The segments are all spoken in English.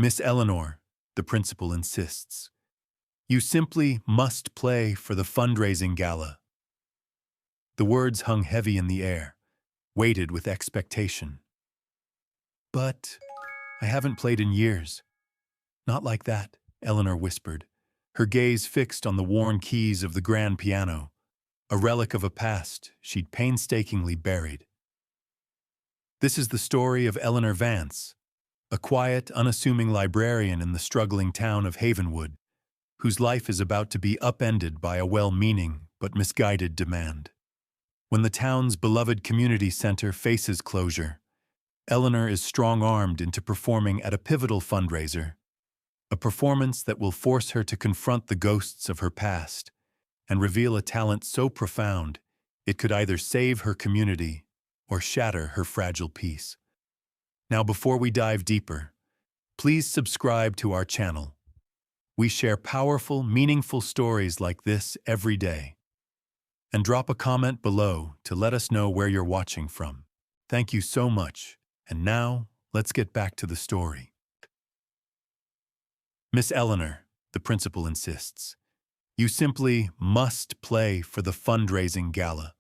Miss Eleanor, the principal insists, you simply must play for the fundraising gala. The words hung heavy in the air, weighted with expectation. But I haven't played in years. Not like that, Eleanor whispered, her gaze fixed on the worn keys of the grand piano, a relic of a past she'd painstakingly buried. This is the story of Eleanor Vance, a quiet, unassuming librarian in the struggling town of Havenwood, whose life is about to be upended by a well-meaning but misguided demand. When the town's beloved community center faces closure, Eleanor is strong-armed into performing at a pivotal fundraiser, a performance that will force her to confront the ghosts of her past and reveal a talent so profound it could either save her community or shatter her fragile peace. Now, before we dive deeper, please subscribe to our channel. We share powerful, meaningful stories like this every day. And drop a comment below to let us know where you're watching from. Thank you so much. And now, let's get back to the story. Miss Eleanor, the principal insists, you simply must play for the fundraising gala.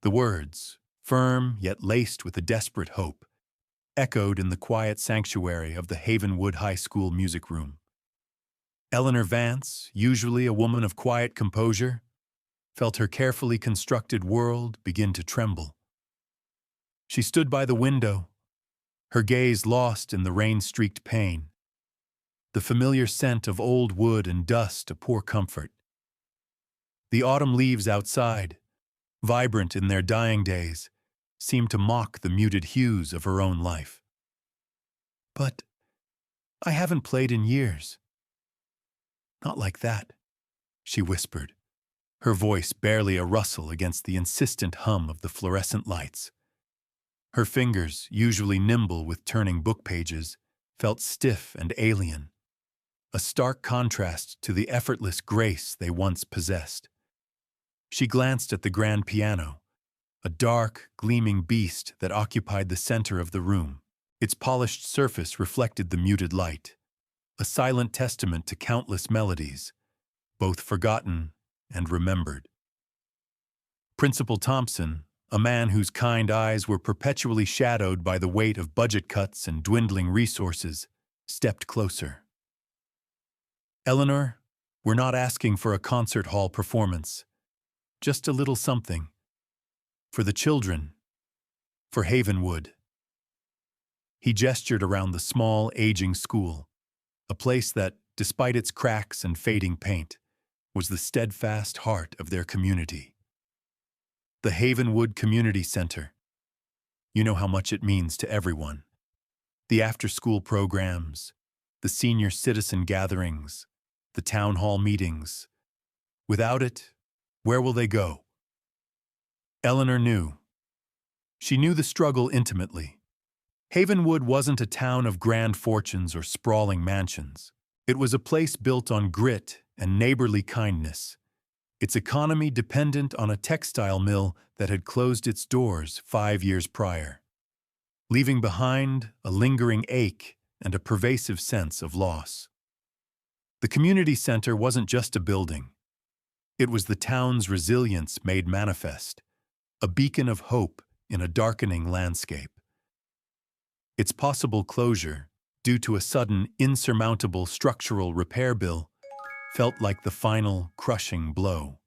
The words, firm yet laced with a desperate hope, echoed in the quiet sanctuary of the Havenwood High School music room. Eleanor Vance, usually a woman of quiet composure, felt her carefully constructed world begin to tremble. She stood by the window, her gaze lost in the rain-streaked pane. The familiar scent of old wood and dust a poor comfort. The autumn leaves outside, vibrant in their dying days, seemed to mock the muted hues of her own life. But I haven't played in years. Not like that, she whispered, her voice barely a rustle against the insistent hum of the fluorescent lights. Her fingers, usually nimble with turning book pages, felt stiff and alien, a stark contrast to the effortless grace they once possessed. She glanced at the grand piano, a dark, gleaming beast that occupied the center of the room. Its polished surface reflected the muted light, a silent testament to countless melodies, both forgotten and remembered. Principal Thompson, a man whose kind eyes were perpetually shadowed by the weight of budget cuts and dwindling resources, stepped closer. Eleanor, we're not asking for a concert hall performance, just a little something. For the children, for Havenwood. He gestured around the small, aging school, a place that, despite its cracks and fading paint, was the steadfast heart of their community. The Havenwood Community Center. You know how much it means to everyone. The after-school programs, the senior citizen gatherings, the town hall meetings. Without it, where will they go? Eleanor knew. She knew the struggle intimately. Havenwood wasn't a town of grand fortunes or sprawling mansions. It was a place built on grit and neighborly kindness, its economy dependent on a textile mill that had closed its doors 5 years prior, leaving behind a lingering ache and a pervasive sense of loss. The community center wasn't just a building. It was the town's resilience made manifest, a beacon of hope in a darkening landscape. Its possible closure, due to a sudden, insurmountable structural repair bill, felt like the final, crushing blow.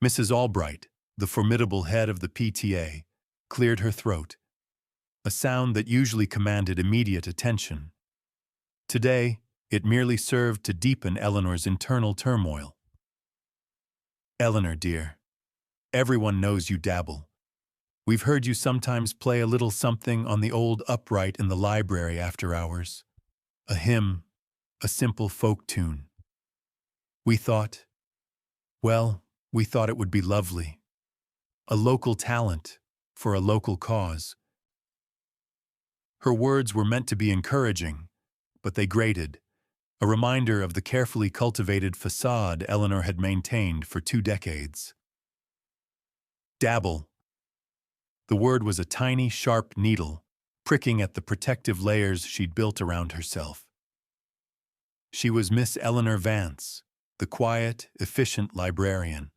Mrs. Albright, the formidable head of the PTA, cleared her throat, a sound that usually commanded immediate attention. Today, it merely served to deepen Eleanor's internal turmoil. Eleanor, dear, everyone knows you dabble. We've heard you sometimes play a little something on the old upright in the library after hours. A hymn, a simple folk tune. We thought it would be lovely. A local talent for a local cause. Her words were meant to be encouraging, but they grated, a reminder of the carefully cultivated facade Eleanor had maintained for 2 decades. Dabble. The word was a tiny, sharp needle, pricking at the protective layers she'd built around herself. She was Miss Eleanor Vance, the quiet, efficient librarian,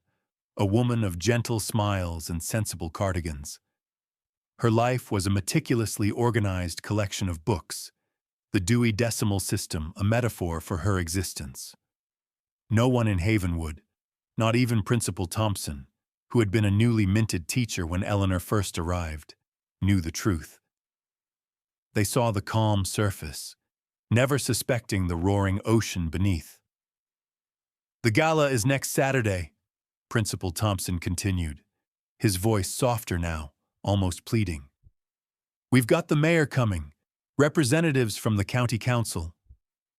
a woman of gentle smiles and sensible cardigans. Her life was a meticulously organized collection of books, the Dewey Decimal System a metaphor for her existence. No one in Havenwood, not even Principal Thompson, who had been a newly minted teacher when Eleanor first arrived, knew the truth. They saw the calm surface, never suspecting the roaring ocean beneath. "The gala is next Saturday," Principal Thompson continued, his voice softer now, almost pleading. "We've got the mayor coming, representatives from the county council.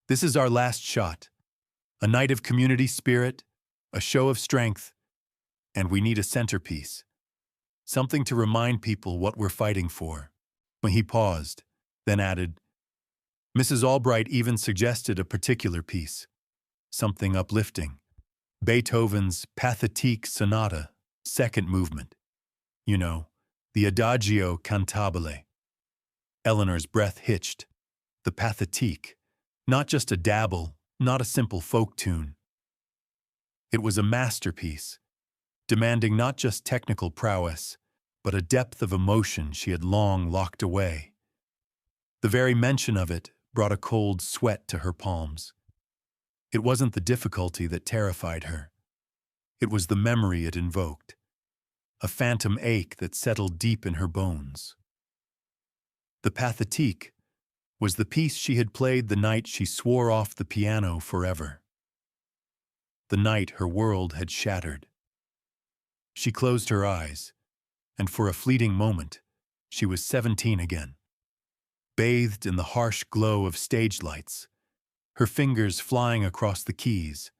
This is our last shot. A night of community spirit, a show of strength, and we need a centerpiece. Something to remind people what we're fighting for." When he paused, then added, "Mrs. Albright even suggested a particular piece, something uplifting. Beethoven's Pathétique Sonata, second movement. You know, the Adagio Cantabile." Eleanor's breath hitched. The Pathétique, not just a dabble, not a simple folk tune. It was a masterpiece, demanding not just technical prowess, but a depth of emotion she had long locked away. The very mention of it brought a cold sweat to her palms. It wasn't the difficulty that terrified her. It was the memory it invoked, a phantom ache that settled deep in her bones. The Pathétique was the piece she had played the night she swore off the piano forever. The night her world had shattered. She closed her eyes, and for a fleeting moment, she was 17 again. Bathed in the harsh glow of stage lights, her fingers flying across the keys,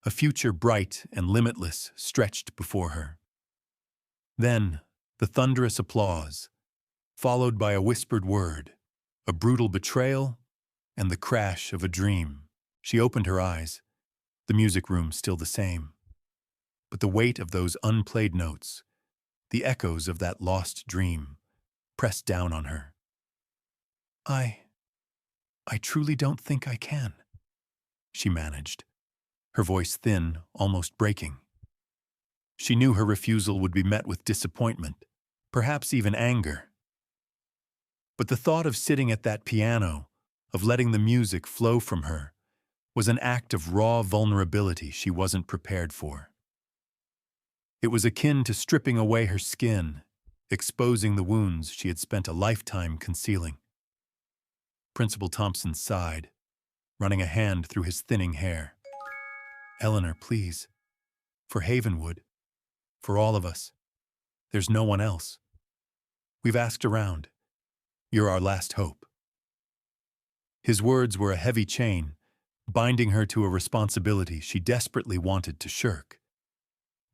a future bright and limitless stretched before her. Then, the thunderous applause, followed by a whispered word, a brutal betrayal, and the crash of a dream. She opened her eyes, the music room still the same. But the weight of those unplayed notes, the echoes of that lost dream, pressed down on her. I truly don't think I can," she managed, her voice thin, almost breaking. She knew her refusal would be met with disappointment, perhaps even anger. But the thought of sitting at that piano, of letting the music flow from her, was an act of raw vulnerability she wasn't prepared for. It was akin to stripping away her skin, exposing the wounds she had spent a lifetime concealing. Principal Thompson sighed, running a hand through his thinning hair. "Eleanor, please. For Havenwood. For all of us. There's no one else. We've asked around. You're our last hope." His words were a heavy chain, binding her to a responsibility she desperately wanted to shirk.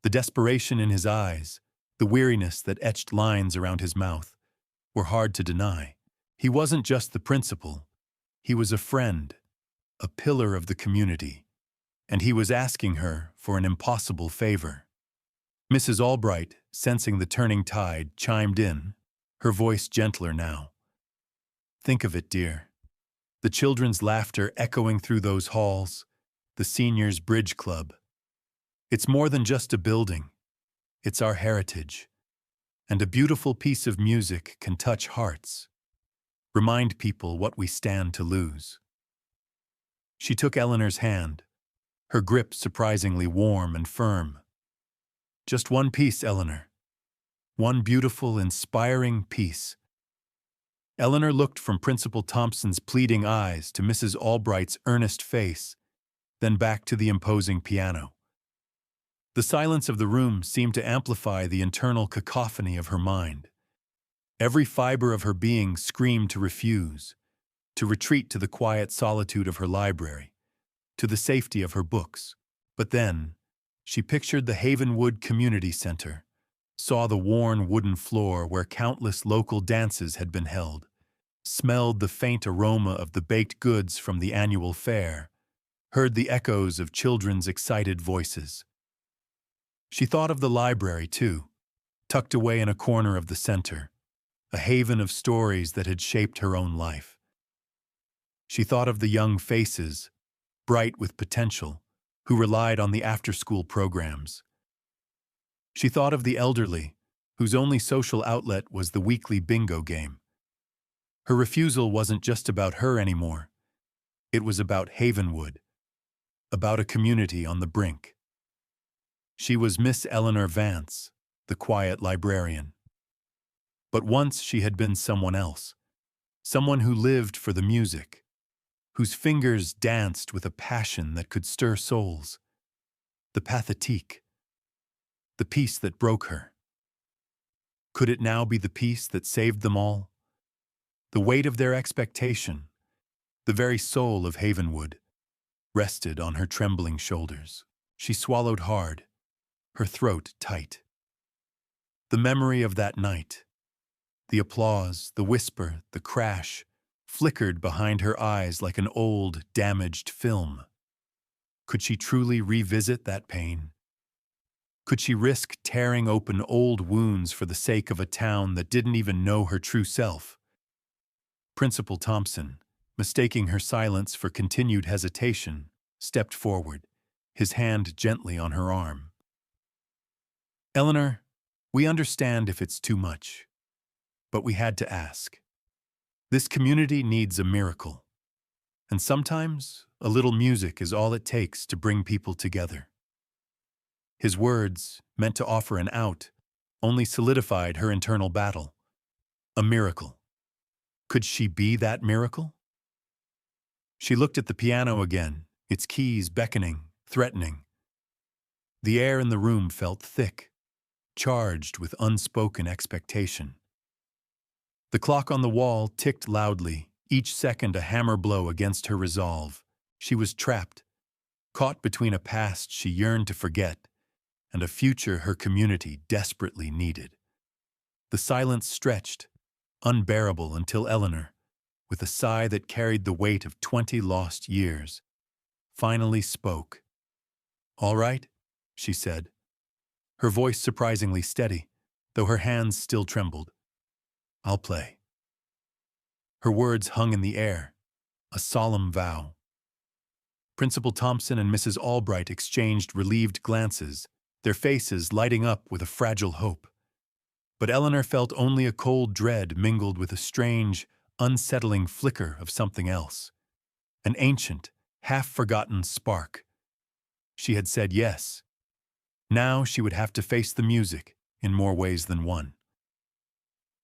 The desperation in his eyes, the weariness that etched lines around his mouth, were hard to deny. He wasn't just the principal. He was a friend, a pillar of the community, and he was asking her for an impossible favor. Mrs. Albright, sensing the turning tide, chimed in, her voice gentler now. "Think of it, dear. The children's laughter echoing through those halls, the seniors' bridge club. It's more than just a building. It's our heritage. And a beautiful piece of music can touch hearts. Remind people what we stand to lose." She took Eleanor's hand, her grip surprisingly warm and firm. "Just one piece, Eleanor. One beautiful, inspiring piece." Eleanor looked from Principal Thompson's pleading eyes to Mrs. Albright's earnest face, then back to the imposing piano. The silence of the room seemed to amplify the internal cacophony of her mind. Every fiber of her being screamed to refuse, to retreat to the quiet solitude of her library, to the safety of her books. But then, she pictured the Havenwood Community Center, saw the worn wooden floor where countless local dances had been held, smelled the faint aroma of the baked goods from the annual fair, heard the echoes of children's excited voices. She thought of the library, too, tucked away in a corner of the center, a haven of stories that had shaped her own life. She thought of the young faces, bright with potential, who relied on the after-school programs. She thought of the elderly, whose only social outlet was the weekly bingo game. Her refusal wasn't just about her anymore. It was about Havenwood, about a community on the brink. She was Miss Eleanor Vance, the quiet librarian. But once she had been someone else, someone who lived for the music, whose fingers danced with a passion that could stir souls. The pathétique, the piece that broke her. Could it now be the piece that saved them all? The weight of their expectation, the very soul of Havenwood, rested on her trembling shoulders. She swallowed hard, her throat tight. The memory of that night, the applause, the whisper, the crash, flickered behind her eyes like an old, damaged film. Could she truly revisit that pain? Could she risk tearing open old wounds for the sake of a town that didn't even know her true self? Principal Thompson, mistaking her silence for continued hesitation, stepped forward, his hand gently on her arm. "Eleanor, we understand if it's too much, but we had to ask. This community needs a miracle, and sometimes a little music is all it takes to bring people together." His words, meant to offer an out, only solidified her internal battle. A miracle. Could she be that miracle? She looked at the piano again, its keys beckoning, threatening. The air in the room felt thick, charged with unspoken expectation. The clock on the wall ticked loudly, each second a hammer blow against her resolve. She was trapped, caught between a past she yearned to forget and a future her community desperately needed. The silence stretched, unbearable until Eleanor, with a sigh that carried the weight of 20 lost years, finally spoke. "All right," she said, her voice surprisingly steady, though her hands still trembled. "I'll play." Her words hung in the air, a solemn vow. Principal Thompson and Mrs. Albright exchanged relieved glances, their faces lighting up with a fragile hope. But Eleanor felt only a cold dread mingled with a strange, unsettling flicker of something else. An ancient, half-forgotten spark. She had said yes. Now she would have to face the music in more ways than one.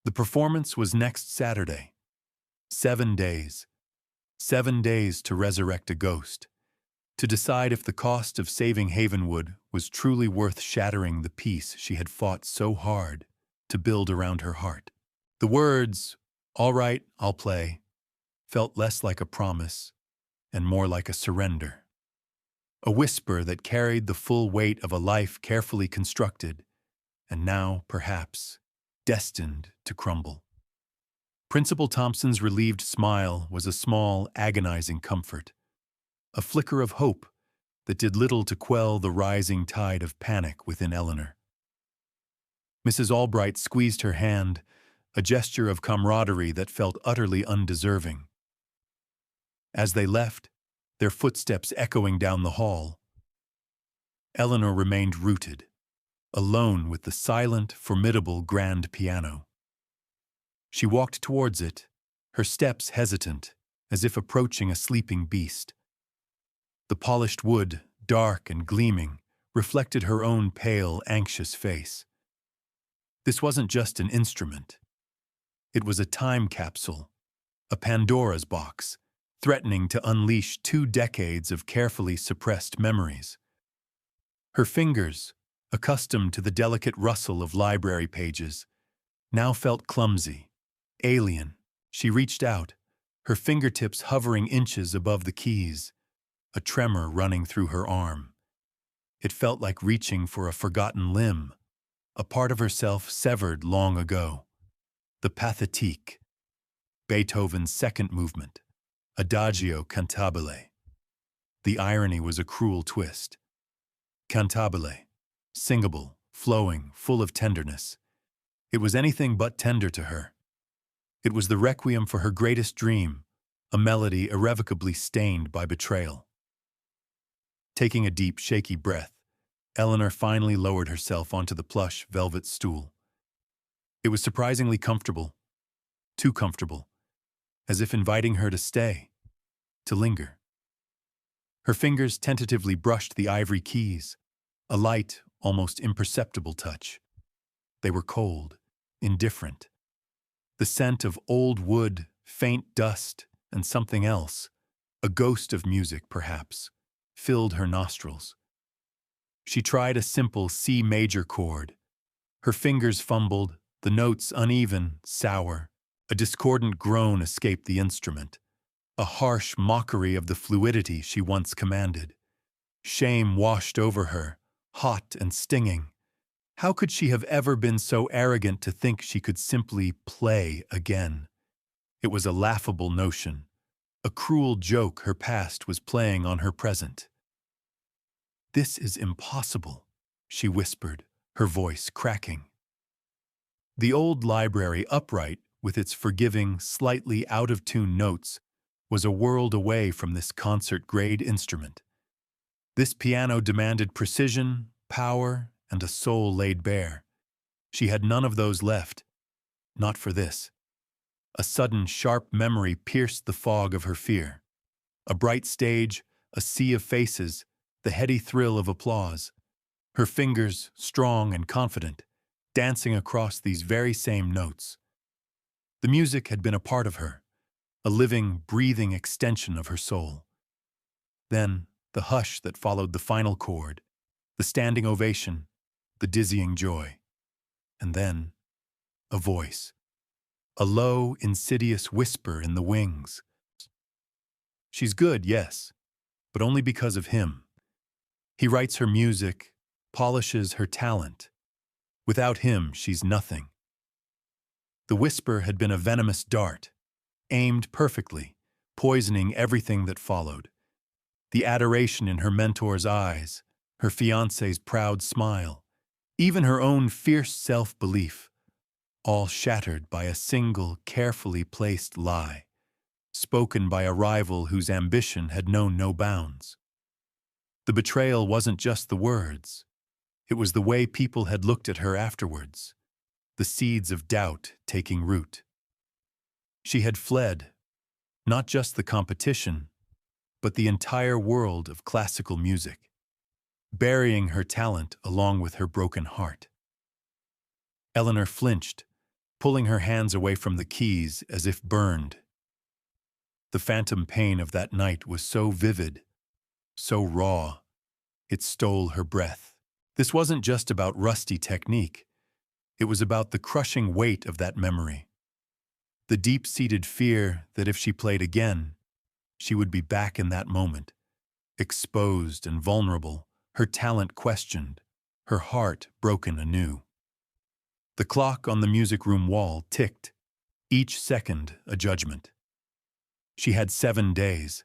The performance was next Saturday. 7 days. 7 days to resurrect a ghost. To decide if the cost of saving Havenwood was truly worth shattering the peace she had fought so hard to build around her heart. The words, "All right, I'll play," felt less like a promise and more like a surrender. A whisper that carried the full weight of a life carefully constructed and now, perhaps, destined to crumble. Principal Thompson's relieved smile was a small, agonizing comfort, a flicker of hope that did little to quell the rising tide of panic within Eleanor. Mrs. Albright squeezed her hand, a gesture of camaraderie that felt utterly undeserving. As they left, their footsteps echoing down the hall, Eleanor remained rooted, alone with the silent, formidable grand piano. She walked towards it, her steps hesitant, as if approaching a sleeping beast. The polished wood, dark and gleaming, reflected her own pale, anxious face. This wasn't just an instrument. It was a time capsule, a Pandora's box, threatening to unleash 2 decades of carefully suppressed memories. Her fingers, accustomed to the delicate rustle of library pages, now felt clumsy, alien. She reached out, her fingertips hovering inches above the keys, a tremor running through her arm. It felt like reaching for a forgotten limb, a part of herself severed long ago. The pathétique, Beethoven's second movement, Adagio cantabile. The irony was a cruel twist. Cantabile, singable, flowing, full of tenderness. It was anything but tender to her. It was the requiem for her greatest dream, a melody irrevocably stained by betrayal. Taking a deep, shaky breath, Eleanor finally lowered herself onto the plush velvet stool. It was surprisingly comfortable, too comfortable, as if inviting her to stay, to linger. Her fingers tentatively brushed the ivory keys, a light, almost imperceptible touch. They were cold, indifferent. The scent of old wood, faint dust, and something else, a ghost of music perhaps, filled her nostrils. She tried a simple C major chord. Her fingers fumbled, the notes uneven, sour. A discordant groan escaped the instrument, a harsh mockery of the fluidity she once commanded. Shame washed over her, hot and stinging. How could she have ever been so arrogant to think she could simply play again? It was a laughable notion, a cruel joke her past was playing on her present. "This is impossible," she whispered, her voice cracking. The old library, upright, with its forgiving, slightly out-of-tune notes, was a world away from this concert-grade instrument. This piano demanded precision, power, and a soul laid bare. She had none of those left, not for this. A sudden, sharp memory pierced the fog of her fear. A bright stage, a sea of faces, the heady thrill of applause. Her fingers, strong and confident, dancing across these very same notes. The music had been a part of her, a living, breathing extension of her soul. Then, the hush that followed the final chord, the standing ovation, the dizzying joy. And then, a voice. A low, insidious whisper in the wings. "She's good, yes, but only because of him. He writes her music, polishes her talent. Without him, she's nothing." The whisper had been a venomous dart, aimed perfectly, poisoning everything that followed. The adoration in her mentor's eyes, her fiancé's proud smile, even her own fierce self-belief, all shattered by a single, carefully placed lie, spoken by a rival whose ambition had known no bounds. The betrayal wasn't just the words. It was the way people had looked at her afterwards, the seeds of doubt taking root. She had fled, not just the competition, but the entire world of classical music, burying her talent along with her broken heart. Eleanor flinched, pulling her hands away from the keys as if burned. The phantom pain of that night was so vivid, so raw, it stole her breath. This wasn't just about rusty technique. It was about the crushing weight of that memory. The deep-seated fear that if she played again, she would be back in that moment, exposed and vulnerable, her talent questioned, her heart broken anew. The clock on the music room wall ticked, each second a judgment. She had 7 days.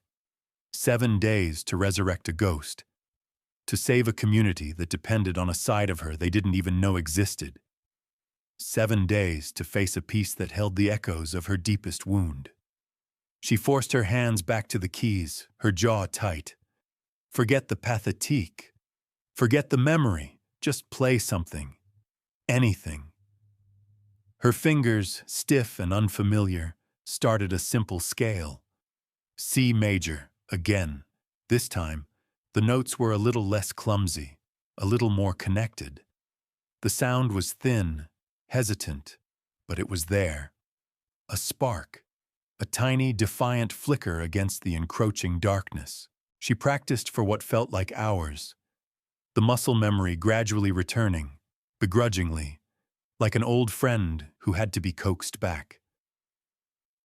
7 days to resurrect a ghost, to save a community that depended on a side of her they didn't even know existed. 7 days to face a piece that held the echoes of her deepest wound. She forced her hands back to the keys, her jaw tight. Forget the pathétique. Forget the memory. Just play something. Anything. Her fingers, stiff and unfamiliar, started a simple scale. C major, again. This time, the notes were a little less clumsy, a little more connected. The sound was thin, hesitant, but it was there. A spark, a tiny, defiant flicker against the encroaching darkness. She practiced for what felt like hours, the muscle memory gradually returning, begrudgingly, like an old friend who had to be coaxed back.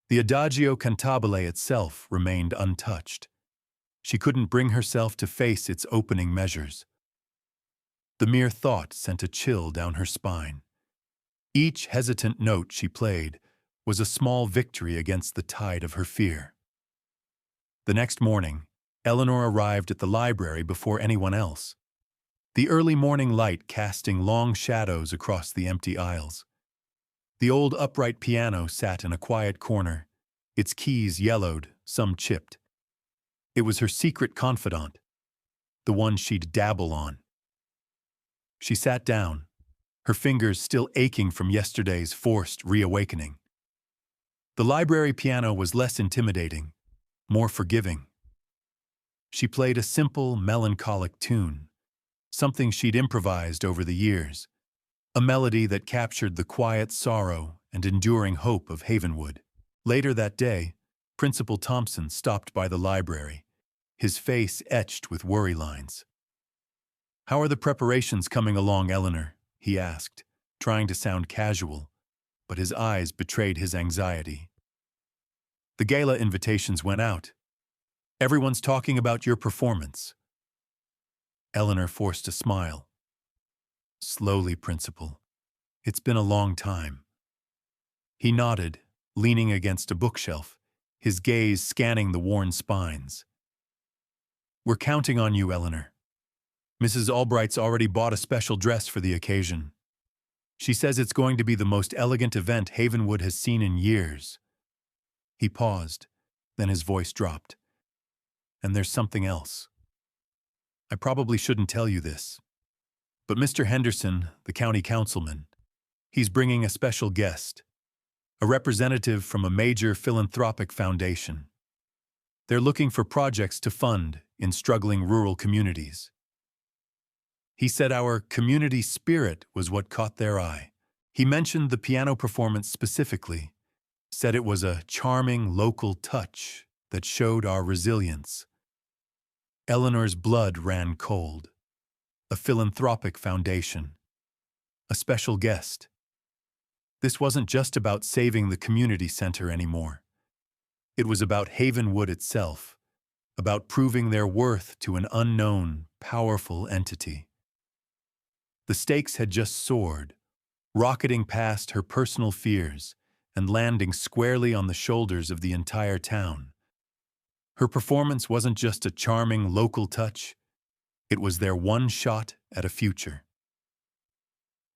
The Adagio cantabile itself remained untouched. She couldn't bring herself to face its opening measures. The mere thought sent a chill down her spine. Each hesitant note she played was a small victory against the tide of her fear. The next morning, Eleanor arrived at the library before anyone else, the early morning light casting long shadows across the empty aisles. The old upright piano sat in a quiet corner, its keys yellowed, some chipped. It was her secret confidant, the one she'd dabble on. She sat down, her fingers still aching from yesterday's forced reawakening. The library piano was less intimidating, more forgiving. She played a simple, melancholic tune, something she'd improvised over the years, a melody that captured the quiet sorrow and enduring hope of Havenwood. Later that day, Principal Thompson stopped by the library, his face etched with worry lines. "How are the preparations coming along, Eleanor?" he asked, trying to sound casual, but his eyes betrayed his anxiety. "The gala invitations went out. Everyone's talking about your performance." Eleanor forced a smile. "Slowly, Principal. It's been a long time." He nodded, leaning against a bookshelf, his gaze scanning the worn spines. "We're counting on you, Eleanor. Mrs. Albright's already bought a special dress for the occasion. She says it's going to be the most elegant event Havenwood has seen in years." He paused, then his voice dropped. "And there's something else. I probably shouldn't tell you this, but Mr. Henderson, the county councilman, he's bringing a special guest, a representative from a major philanthropic foundation. They're looking for projects to fund in struggling rural communities. He said our community spirit was what caught their eye. He mentioned the piano performance specifically, said it was a charming local touch that showed our resilience." Eleanor's blood ran cold. A philanthropic foundation. A special guest. This wasn't just about saving the community center anymore. It was about Havenwood itself, about proving their worth to an unknown, powerful entity. The stakes had just soared, rocketing past her personal fears and landing squarely on the shoulders of the entire town. Her performance wasn't just a charming local touch, it was their one shot at a future.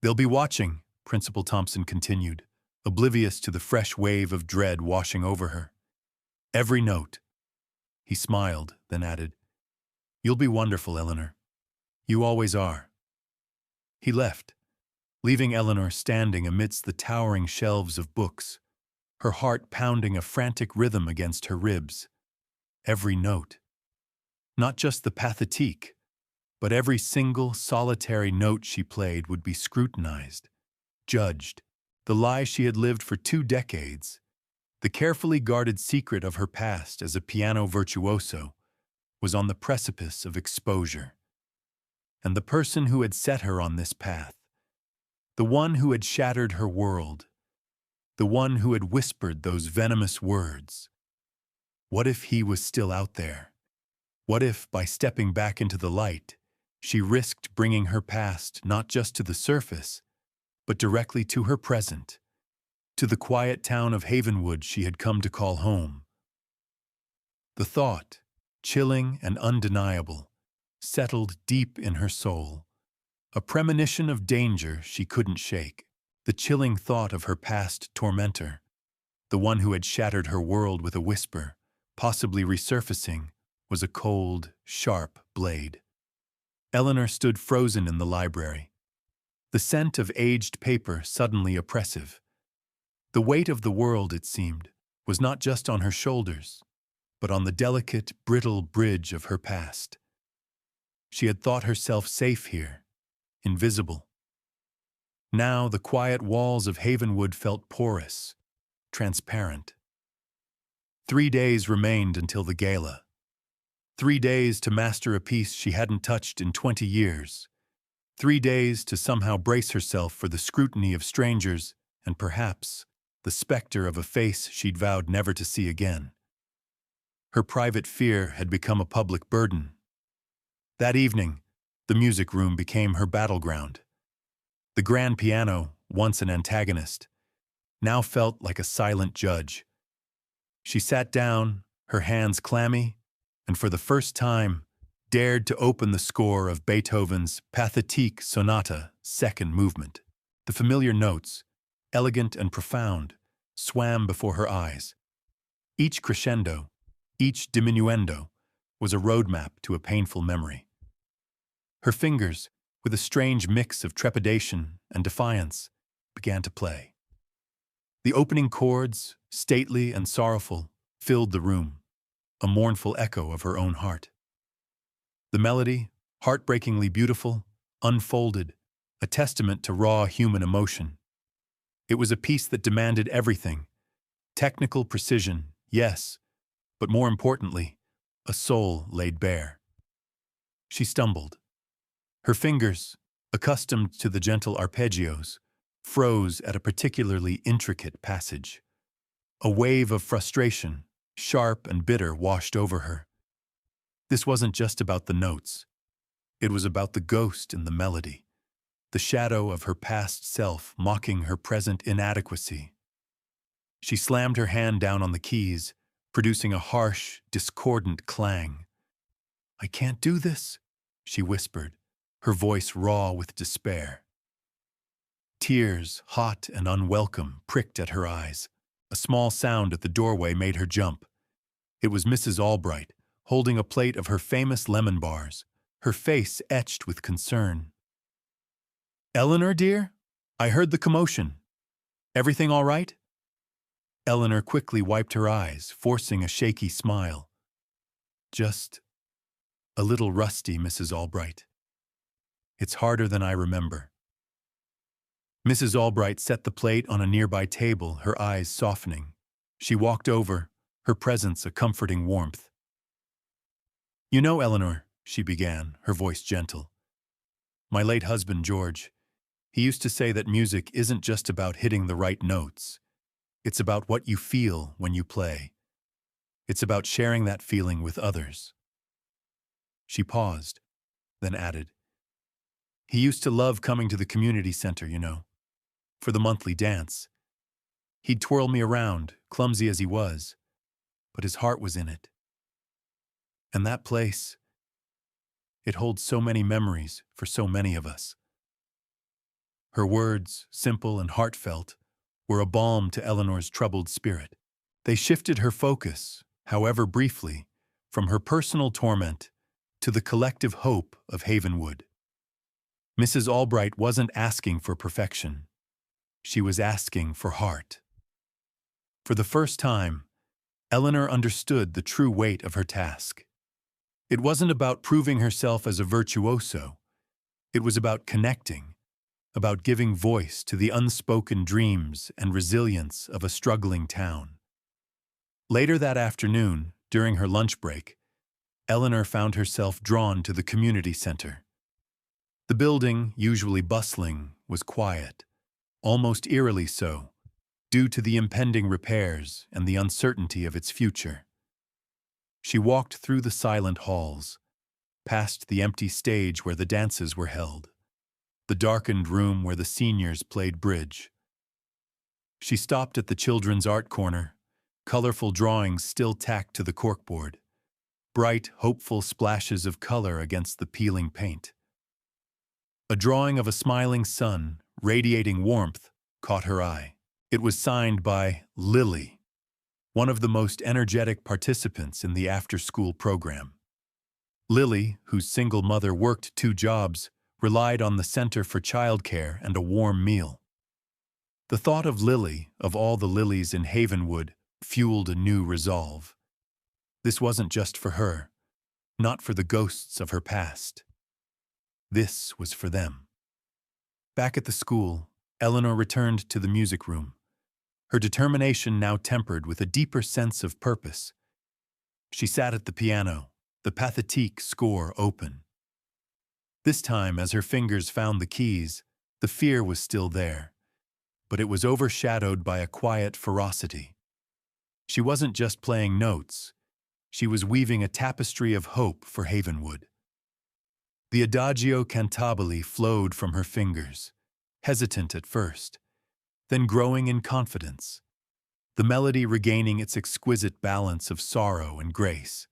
"They'll be watching," Principal Thompson continued, oblivious to the fresh wave of dread washing over her. "Every note." He smiled, then added, "You'll be wonderful, Eleanor. You always are." He left, leaving Eleanor standing amidst the towering shelves of books, her heart pounding a frantic rhythm against her ribs. Every note. Not just the pathétique, but every single solitary note she played would be scrutinized, judged. The lie she had lived for 2 decades, the carefully guarded secret of her past as a piano virtuoso, was on the precipice of exposure. And the person who had set her on this path, the one who had shattered her world, the one who had whispered those venomous words, what if he was still out there? What if, by stepping back into the light, she risked bringing her past not just to the surface, but directly to her present, to the quiet town of Havenwood she had come to call home? The thought, chilling and undeniable, settled deep in her soul, a premonition of danger she couldn't shake. The chilling thought of her past tormentor, the one who had shattered her world with a whisper, possibly resurfacing, was a cold, sharp blade. Eleanor stood frozen in the library, the scent of aged paper suddenly oppressive. The weight of the world, it seemed, was not just on her shoulders, but on the delicate, brittle bridge of her past. She had thought herself safe here, invisible. Now the quiet walls of Havenwood felt porous, transparent. 3 days remained until the gala. 3 days to master a piece she hadn't touched in 20 years. 3 days to somehow brace herself for the scrutiny of strangers and perhaps the specter of a face she'd vowed never to see again. Her private fear had become a public burden. That evening, the music room became her battleground. The grand piano, once an antagonist, now felt like a silent judge. She sat down, her hands clammy, and for the first time, dared to open the score of Beethoven's Pathétique Sonata, second movement. The familiar notes, elegant and profound, swam before her eyes. Each crescendo, each diminuendo, was a roadmap to a painful memory. Her fingers, with a strange mix of trepidation and defiance, began to play. The opening chords, stately and sorrowful, filled the room, a mournful echo of her own heart. The melody, heartbreakingly beautiful, unfolded, a testament to raw human emotion. It was a piece that demanded everything: technical precision, yes, but more importantly, a soul laid bare. She stumbled. Her fingers, accustomed to the gentle arpeggios, froze at a particularly intricate passage. A wave of frustration, sharp and bitter, washed over her. This wasn't just about the notes. It was about the ghost in the melody, the shadow of her past self mocking her present inadequacy. She slammed her hand down on the keys, producing a harsh, discordant clang. "I can't do this," she whispered, her voice raw with despair. Tears, hot and unwelcome, pricked at her eyes. A small sound at the doorway made her jump. It was Mrs. Albright, holding a plate of her famous lemon bars, her face etched with concern. "Eleanor, dear? I heard the commotion. Everything all right?" Eleanor quickly wiped her eyes, forcing a shaky smile. "Just a little rusty, Mrs. Albright. It's harder than I remember." Mrs. Albright set the plate on a nearby table, her eyes softening. She walked over, her presence a comforting warmth. "You know, Eleanor," she began, her voice gentle, "my late husband, George, he used to say that music isn't just about hitting the right notes. It's about what you feel when you play. It's about sharing that feeling with others." She paused, then added, "He used to love coming to the community center, you know, for the monthly dance. He'd twirl me around, clumsy as he was, but his heart was in it. And that place, it holds so many memories for so many of us." Her words, simple and heartfelt, were a balm to Eleanor's troubled spirit. They shifted her focus, however briefly, from her personal torment to the collective hope of Havenwood. Mrs. Albright wasn't asking for perfection. She was asking for heart. For the first time, Eleanor understood the true weight of her task. It wasn't about proving herself as a virtuoso. It was about connecting, about giving voice to the unspoken dreams and resilience of a struggling town. Later that afternoon, during her lunch break, Eleanor found herself drawn to the community center. The building, usually bustling, was quiet, almost eerily so, due to the impending repairs and the uncertainty of its future. She walked through the silent halls, past the empty stage where the dances were held, the darkened room where the seniors played bridge. She stopped at the children's art corner, colorful drawings still tacked to the corkboard, bright, hopeful splashes of color against the peeling paint. A drawing of a smiling sun, radiating warmth, caught her eye. It was signed by Lily, one of the most energetic participants in the after-school program. Lily, whose single mother worked 2 jobs, relied on the Center for Childcare and a warm meal. The thought of Lily, of all the Lilies in Havenwood, fueled a new resolve. This wasn't just for her, not for the ghosts of her past. This was for them. Back at the school, Eleanor returned to the music room, her determination now tempered with a deeper sense of purpose. She sat at the piano, the pathétique score open. This time, as her fingers found the keys, the fear was still there, but it was overshadowed by a quiet ferocity. She wasn't just playing notes, she was weaving a tapestry of hope for Havenwood. The Adagio cantabile flowed from her fingers, hesitant at first, then growing in confidence, the melody regaining its exquisite balance of sorrow and grace.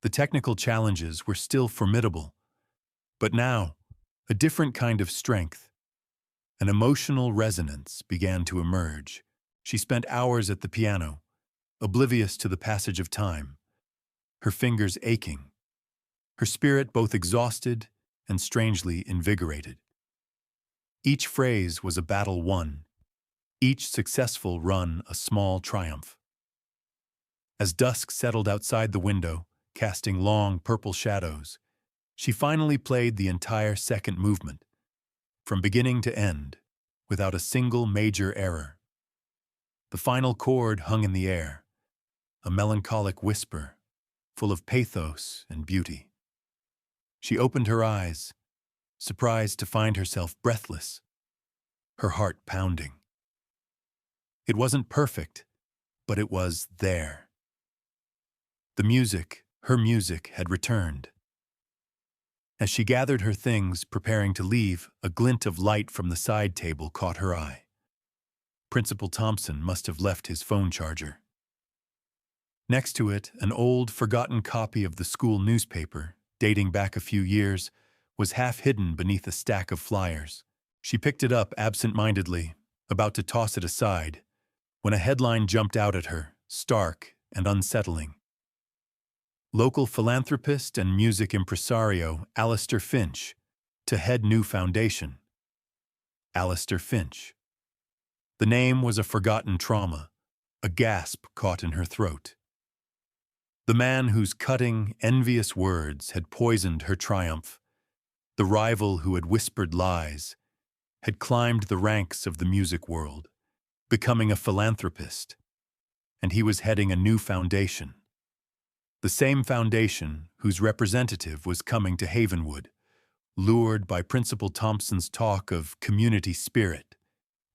The technical challenges were still formidable, but now, a different kind of strength, An emotional resonance began to emerge. She spent hours at the piano, oblivious to the passage of time, her fingers aching, her spirit both exhausted and strangely invigorated. Each phrase was a battle won, each successful run a small triumph. As dusk settled outside the window, casting long purple shadows, she finally played the entire second movement, from beginning to end, without a single major error. The final chord hung in the air, a melancholic whisper, full of pathos and beauty. She opened her eyes, surprised to find herself breathless, her heart pounding. It wasn't perfect, but it was there. The music, her music, had returned. As she gathered her things, preparing to leave, a glint of light from the side table caught her eye. Principal Thompson must have left his phone charger. Next to it, an old, forgotten copy of the school newspaper, dating back a few years, was half hidden beneath a stack of flyers. She picked it up absent-mindedly, about to toss it aside, when a headline jumped out at her, stark and unsettling. Local philanthropist and music impresario Alistair Finch to head new foundation. Alistair Finch. The name was a forgotten trauma, a gasp caught in her throat. The man whose cutting, envious words had poisoned her triumph, the rival who had whispered lies, had climbed the ranks of the music world, becoming a philanthropist, and he was heading a new foundation. The same foundation whose representative was coming to Havenwood, lured by Principal Thompson's talk of community spirit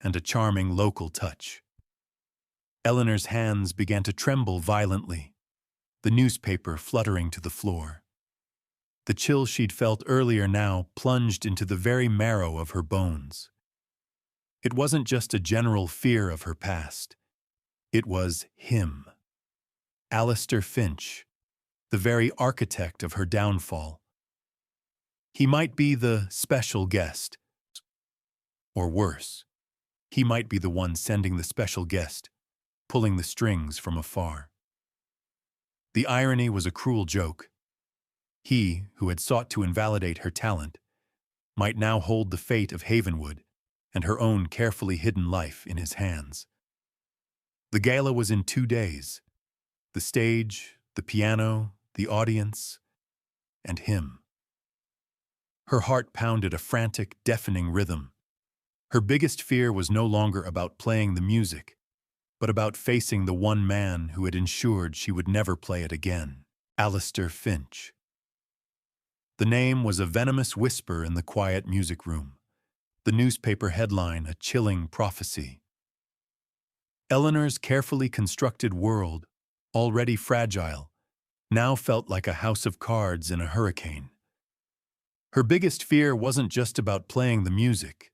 and a charming local touch. Eleanor's hands began to tremble violently, the newspaper fluttering to the floor. The chill she'd felt earlier now plunged into the very marrow of her bones. It wasn't just a general fear of her past. It was him. Alistair Finch, the very architect of her downfall. He might be the special guest, or worse, he might be the one sending the special guest, pulling the strings from afar. The irony was a cruel joke. He, who had sought to invalidate her talent, might now hold the fate of Havenwood and her own carefully hidden life in his hands. The gala was in 2 days. The stage, the piano, the audience, and him. Her heart pounded a frantic, deafening rhythm. Her biggest fear was no longer about playing the music, but about facing the one man who had ensured she would never play it again, Alistair Finch. The name was a venomous whisper in the quiet music room, the newspaper headline a chilling prophecy. Eleanor's carefully constructed world, already fragile, now felt like a house of cards in a hurricane. Her biggest fear wasn't just about playing the music,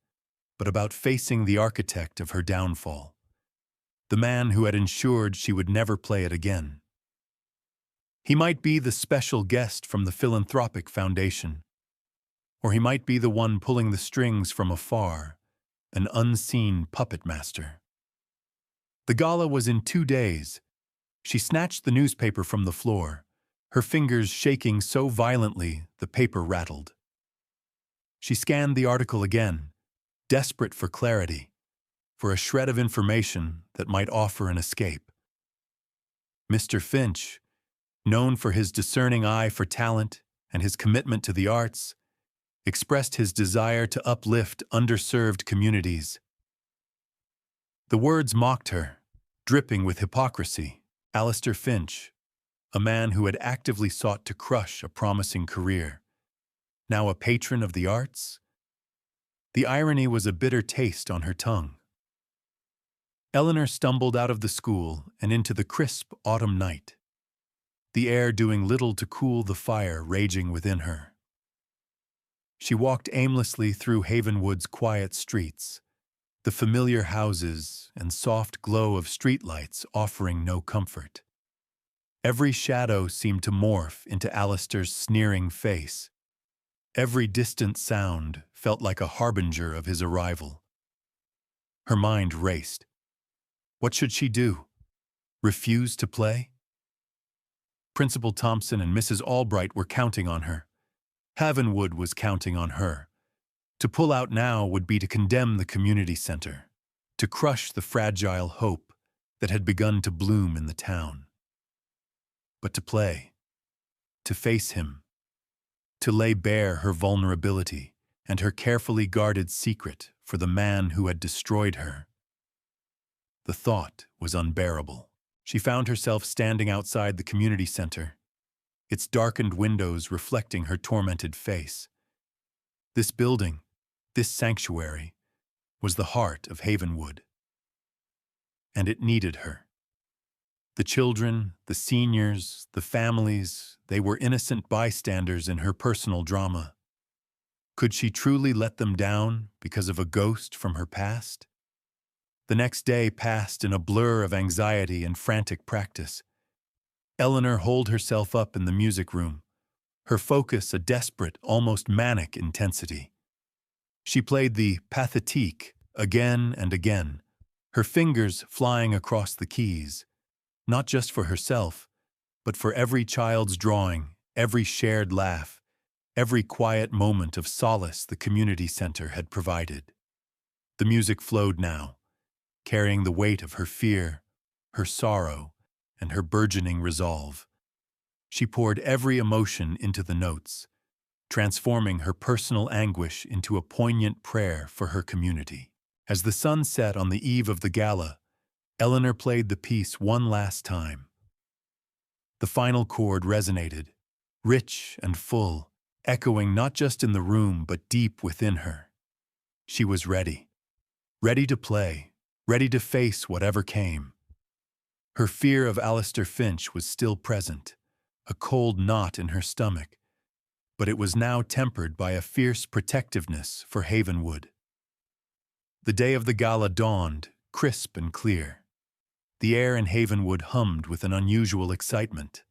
but about facing the architect of her downfall, the man who had ensured she would never play it again. He might be the special guest from the philanthropic foundation, or he might be the one pulling the strings from afar, an unseen puppet master. The gala was in 2 days. She snatched the newspaper from the floor, her fingers shaking so violently the paper rattled. She scanned the article again, desperate for clarity, for a shred of information that might offer an escape. Mr. Finch, known for his discerning eye for talent and his commitment to the arts, expressed his desire to uplift underserved communities. The words mocked her, dripping with hypocrisy. Alistair Finch, a man who had actively sought to crush a promising career, now a patron of the arts? The irony was a bitter taste on her tongue. Eleanor stumbled out of the school and into the crisp autumn night, the air doing little to cool the fire raging within her. She walked aimlessly through Havenwood's quiet streets, the familiar houses and soft glow of streetlights offering no comfort. Every shadow seemed to morph into Alistair's sneering face. Every distant sound felt like a harbinger of his arrival. Her mind raced. What should she do? Refuse to play? Principal Thompson and Mrs. Albright were counting on her. Havenwood was counting on her. To pull out now would be to condemn the community center, to crush the fragile hope that had begun to bloom in the town. But to play, to face him, to lay bare her vulnerability and her carefully guarded secret for the man who had destroyed her. The thought was unbearable. She found herself standing outside the community center, its darkened windows reflecting her tormented face. This building, this sanctuary, was the heart of Havenwood. And it needed her. The children, the seniors, the families, they were innocent bystanders in her personal drama. Could she truly let them down because of a ghost from her past? The next day passed in a blur of anxiety and frantic practice. Eleanor holed herself up in the music room, her focus a desperate, almost manic intensity. She played the pathétique again and again, her fingers flying across the keys, not just for herself, but for every child's drawing, every shared laugh, every quiet moment of solace the community center had provided. The music flowed now, carrying the weight of her fear, her sorrow, and her burgeoning resolve. She poured every emotion into the notes, transforming her personal anguish into a poignant prayer for her community. As the sun set on the eve of the gala, Eleanor played the piece one last time. The final chord resonated, rich and full, echoing not just in the room but deep within her. She was ready. Ready to play, ready to face whatever came. Her fear of Alistair Finch was still present, a cold knot in her stomach, but it was now tempered by a fierce protectiveness for Havenwood. The day of the gala dawned, crisp and clear. The air in Havenwood hummed with an unusual excitement.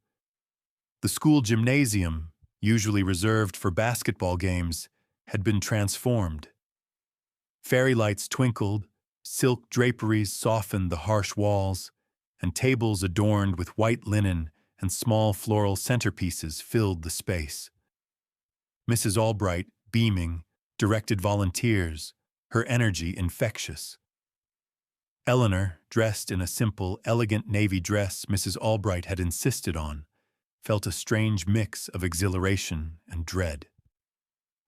The school gymnasium, usually reserved for basketball games, had been transformed. Fairy lights twinkled, silk draperies softened the harsh walls, and tables adorned with white linen and small floral centerpieces filled the space. Mrs. Albright, beaming, directed volunteers, her energy infectious. Eleanor, dressed in a simple, elegant navy dress Mrs. Albright had insisted on, felt a strange mix of exhilaration and dread.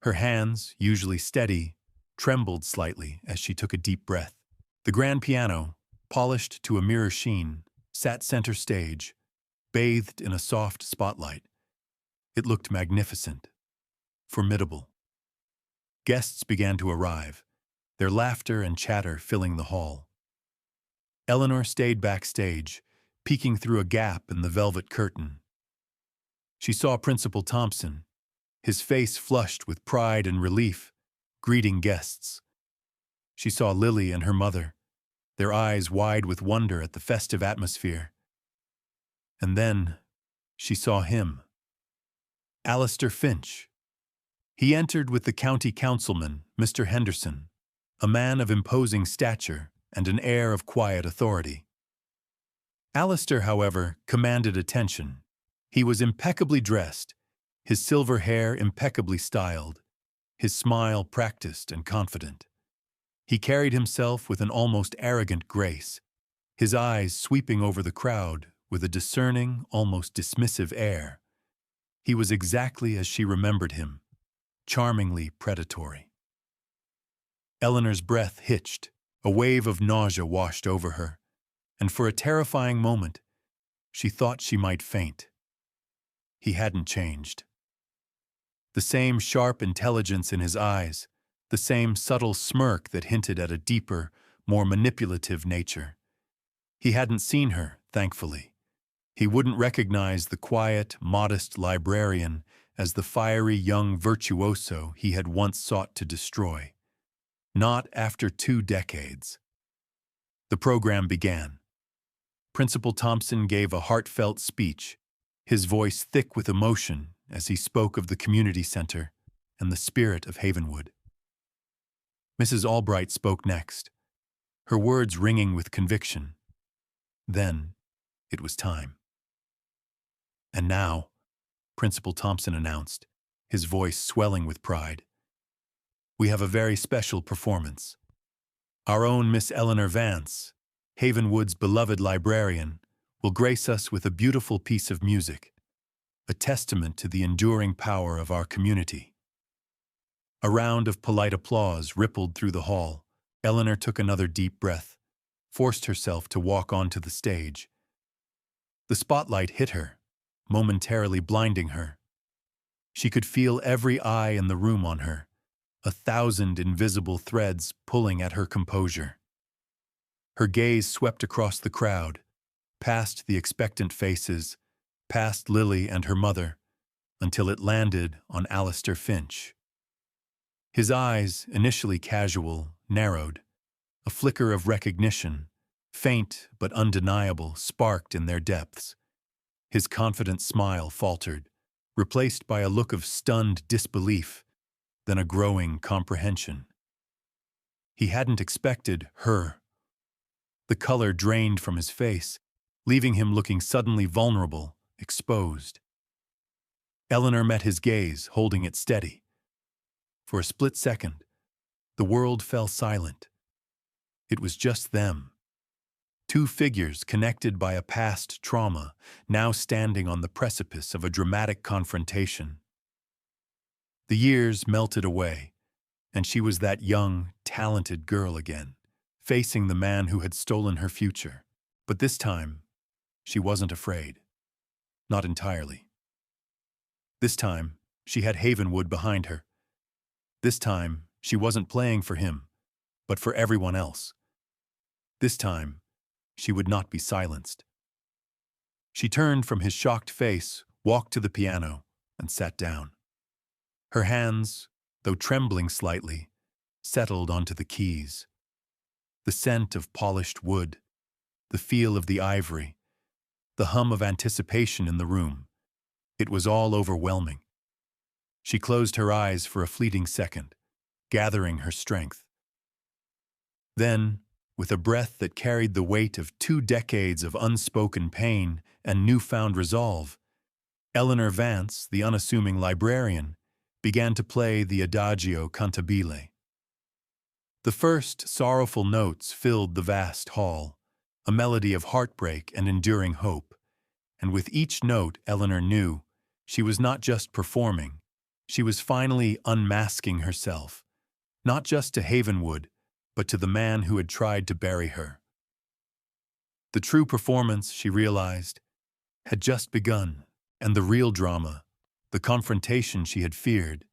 Her hands, usually steady, trembled slightly as she took a deep breath. The grand piano, polished to a mirror sheen, sat center stage, bathed in a soft spotlight. It looked magnificent, formidable. Guests began to arrive, their laughter and chatter filling the hall. Eleanor stayed backstage, peeking through a gap in the velvet curtain. She saw Principal Thompson, his face flushed with pride and relief, greeting guests. She saw Lily and her mother, their eyes wide with wonder at the festive atmosphere. And then she saw him, Alistair Finch. He entered with the county councilman, Mr. Henderson, a man of imposing stature and an air of quiet authority. Alistair, however, commanded attention. He was impeccably dressed, his silver hair impeccably styled, his smile practiced and confident. He carried himself with an almost arrogant grace, his eyes sweeping over the crowd with a discerning, almost dismissive air. He was exactly as she remembered him, charmingly predatory. Eleanor's breath hitched, a wave of nausea washed over her, and for a terrifying moment, she thought she might faint. He hadn't changed. The same sharp intelligence in his eyes, the same subtle smirk that hinted at a deeper, more manipulative nature. He hadn't seen her, thankfully. He wouldn't recognize the quiet, modest librarian as the fiery young virtuoso he had once sought to destroy. Not after 2 decades. The program began. Principal Thompson gave a heartfelt speech, his voice thick with emotion as he spoke of the community center and the spirit of Havenwood. Mrs. Albright spoke next. her words ringing with conviction. Then, it was time. "And now," Principal Thompson announced, his voice swelling with pride, "we have a very special performance. Our own Miss Eleanor Vance, Havenwood's beloved librarian, will grace us with a beautiful piece of music, a testament to the enduring power of our community." A round of polite applause rippled through the hall. Eleanor took another deep breath, forced herself to walk onto the stage. The spotlight hit her, momentarily blinding her. She could feel every eye in the room on her, 1,000 invisible threads pulling at her composure. Her gaze swept across the crowd, past the expectant faces, past Lily and her mother, until it landed on Alistair Finch. His eyes, initially casual, narrowed. A flicker of recognition, faint but undeniable, sparked in their depths. His confident smile faltered, replaced by a look of stunned disbelief, then a growing comprehension. He hadn't expected her. The color drained from his face, leaving him looking suddenly vulnerable, exposed. Eleanor met his gaze, holding it steady. For a split second, the world fell silent. It was just them. Two figures connected by a past trauma, now standing on the precipice of a dramatic confrontation. The years melted away, and she was that young, talented girl again, facing the man who had stolen her future. But this time, she wasn't afraid. Not entirely. This time, she had Havenwood behind her. This time, she wasn't playing for him, but for everyone else. This time, she would not be silenced. She turned from his shocked face, walked to the piano, and sat down. Her hands, though trembling slightly, settled onto the keys. The scent of polished wood, the feel of the ivory, the hum of anticipation in the room. It was all overwhelming. She closed her eyes for a fleeting second, gathering her strength. Then, with a breath that carried the weight of 2 decades of unspoken pain and newfound resolve, Eleanor Vance, the unassuming librarian, began to play the Adagio Cantabile. The first sorrowful notes filled the vast hall, a melody of heartbreak and enduring hope. And with each note, Eleanor knew she was not just performing, she was finally unmasking herself, not just to Havenwood, but to the man who had tried to bury her. The true performance, she realized, had just begun, and the real drama, the confrontation she had feared,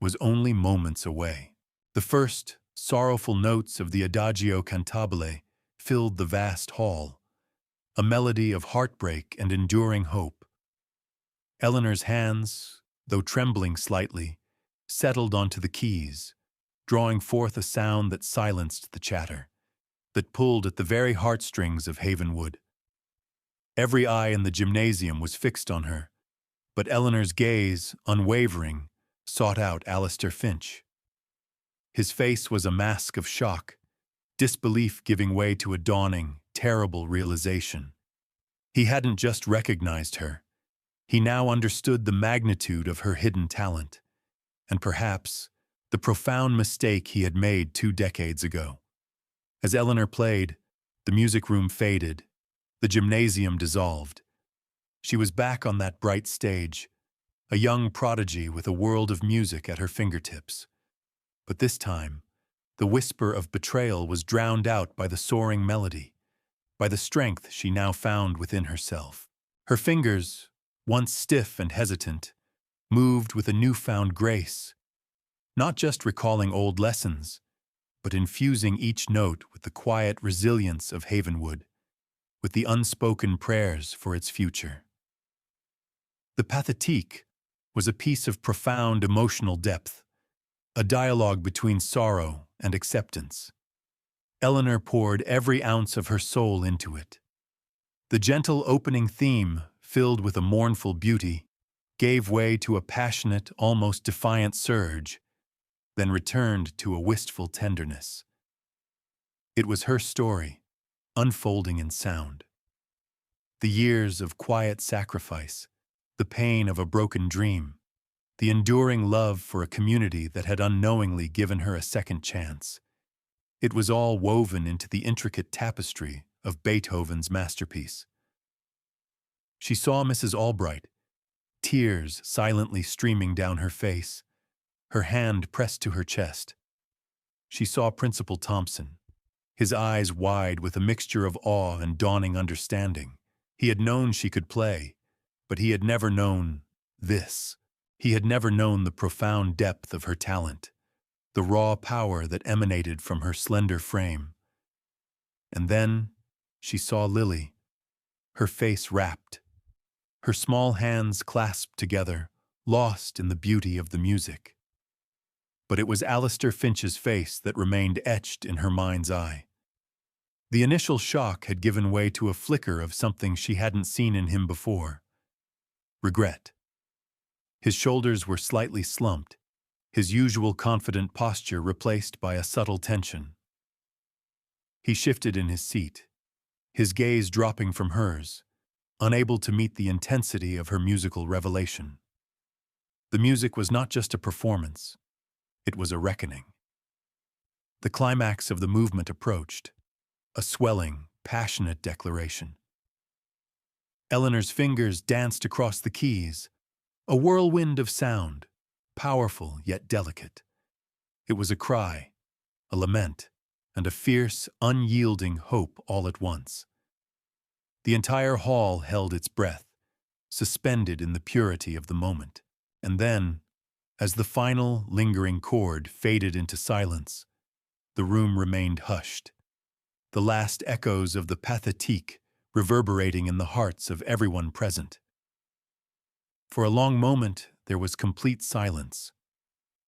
was only moments away. The first sorrowful notes of the Adagio Cantabile filled the vast hall, a melody of heartbreak and enduring hope. Eleanor's hands, though trembling slightly, settled onto the keys, drawing forth a sound that silenced the chatter, that pulled at the very heartstrings of Havenwood. Every eye in the gymnasium was fixed on her, but Eleanor's gaze, unwavering, sought out Alistair Finch. His face was a mask of shock, disbelief giving way to a dawning, terrible realization. He hadn't just recognized her. He now understood the magnitude of her hidden talent, and perhaps the profound mistake he had made 2 decades ago. As Eleanor played, the music room faded, the gymnasium dissolved. She was back on that bright stage, a young prodigy with a world of music at her fingertips. But this time, the whisper of betrayal was drowned out by the soaring melody, by the strength she now found within herself. Her fingers, once stiff and hesitant, moved with a newfound grace, not just recalling old lessons, but infusing each note with the quiet resilience of Havenwood, with the unspoken prayers for its future. The Pathétique was a piece of profound emotional depth, a dialogue between sorrow and acceptance. Eleanor poured every ounce of her soul into it. The gentle opening theme, filled with a mournful beauty, gave way to a passionate, almost defiant surge, then returned to a wistful tenderness. It was her story, unfolding in sound. The years of quiet sacrifice, the pain of a broken dream, the enduring love for a community that had unknowingly given her a second chance. It was all woven into the intricate tapestry of Beethoven's masterpiece. She saw Mrs. Albright, tears silently streaming down her face, her hand pressed to her chest. She saw Principal Thompson, his eyes wide with a mixture of awe and dawning understanding. He had known she could play, but he had never known this. He had never known the profound depth of her talent, the raw power that emanated from her slender frame. And then she saw Lily, her face rapt, her small hands clasped together, lost in the beauty of the music. But it was Alistair Finch's face that remained etched in her mind's eye. The initial shock had given way to a flicker of something she hadn't seen in him before: regret. His shoulders were slightly slumped, his usual confident posture replaced by a subtle tension. He shifted in his seat, his gaze dropping from hers, unable to meet the intensity of her musical revelation. The music was not just a performance, it was a reckoning. The climax of the movement approached, a swelling, passionate declaration. Eleanor's fingers danced across the keys, a whirlwind of sound, powerful yet delicate. It was a cry, a lament, and a fierce, unyielding hope all at once. The entire hall held its breath, suspended in the purity of the moment. And then, as the final, lingering chord faded into silence, the room remained hushed, the last echoes of the pathétique reverberating in the hearts of everyone present. For a long moment, there was complete silence.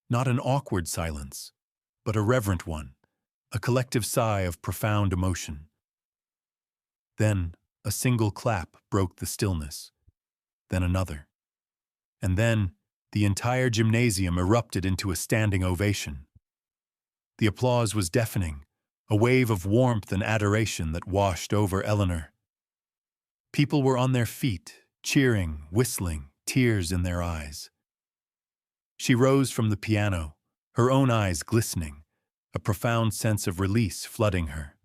Not an awkward silence, but a reverent one, a collective sigh of profound emotion. Then, a single clap broke the stillness, then another. And then, the entire gymnasium erupted into a standing ovation. The applause was deafening, a wave of warmth and adoration that washed over Eleanor. People were on their feet, cheering, whistling, tears in their eyes. She rose from the piano, her own eyes glistening, a profound sense of release flooding her.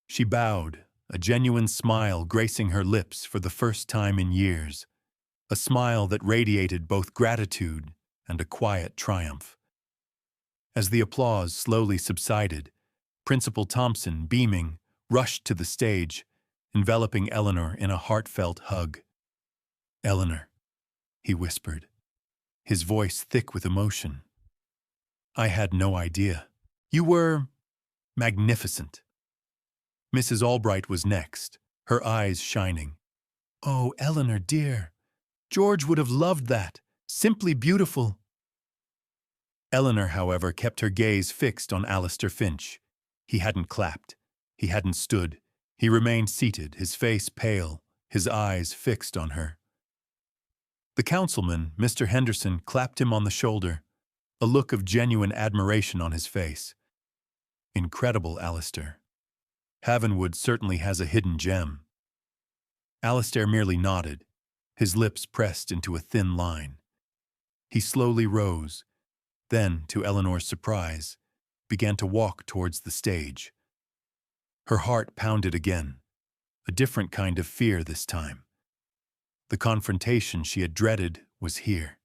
She bowed, a genuine smile gracing her lips for the first time in years, a smile that radiated both gratitude and a quiet triumph. As the applause slowly subsided, Principal Thompson, beaming, rushed to the stage, enveloping Eleanor in a heartfelt hug. "Eleanor," he whispered, his voice thick with emotion. "I had no idea. You were magnificent." Mrs. Albright was next, her eyes shining. "Oh, Eleanor, dear. George would have loved that. Simply beautiful." Eleanor, however, kept her gaze fixed on Alistair Finch. He hadn't clapped. He hadn't stood. He remained seated, his face pale, his eyes fixed on her. The councilman, Mr. Henderson, clapped him on the shoulder, a look of genuine admiration on his face. "Incredible, Alistair. Havenwood certainly has a hidden gem." Alistair merely nodded, his lips pressed into a thin line. He slowly rose, then, to Eleanor's surprise, began to walk towards the stage. Her heart pounded again, a different kind of fear this time. The confrontation she had dreaded was here.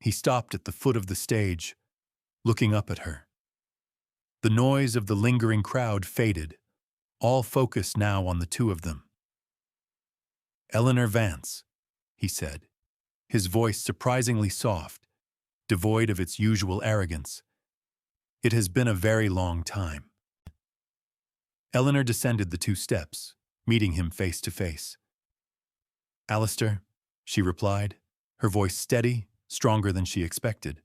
He stopped at the foot of the stage, looking up at her. The noise of the lingering crowd faded, all focused now on the two of them. "Eleanor Vance," he said, his voice surprisingly soft, devoid of its usual arrogance. "It has been a very long time." Eleanor descended the 2 steps, meeting him face to face. "Alistair," she replied, her voice steady, stronger than she expected.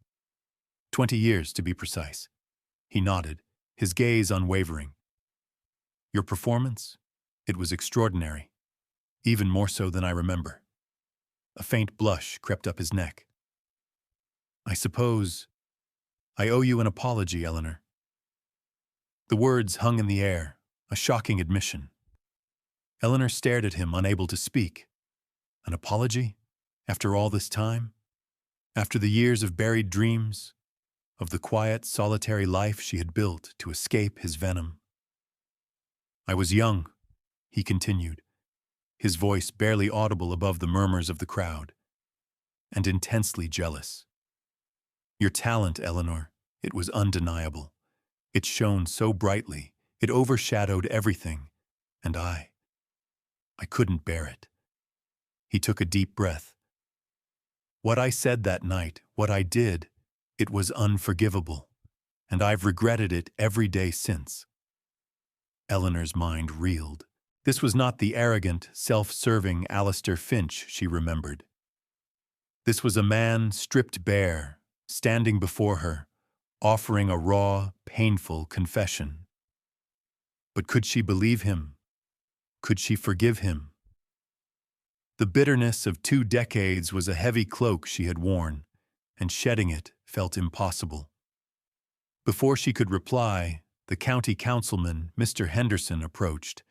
20 years, to be precise." He nodded, his gaze unwavering. "Your performance? It was extraordinary. Even more so than I remember." A faint blush crept up his neck. "I suppose I owe you an apology, Eleanor." The words hung in the air, a shocking admission. Eleanor stared at him, unable to speak. An apology? After all this time? After the years of buried dreams? Of the quiet, solitary life she had built to escape his venom? I was young, he continued, his voice barely audible above the murmurs of the crowd, and intensely jealous. Your talent, Eleanor, it was undeniable. It shone so brightly, it overshadowed everything, and I couldn't bear it. He took a deep breath. What I said that night, what I did, it was unforgivable, and I've regretted it every day since. Eleanor's mind reeled. This was not the arrogant, self-serving Alistair Finch she remembered. This was a man stripped bare, standing before her, offering a raw, painful confession. But could she believe him? Could she forgive him? The bitterness of 2 decades was a heavy cloak she had worn, and shedding it felt impossible. Before she could reply, the county councilman, Mr. Henderson, approached,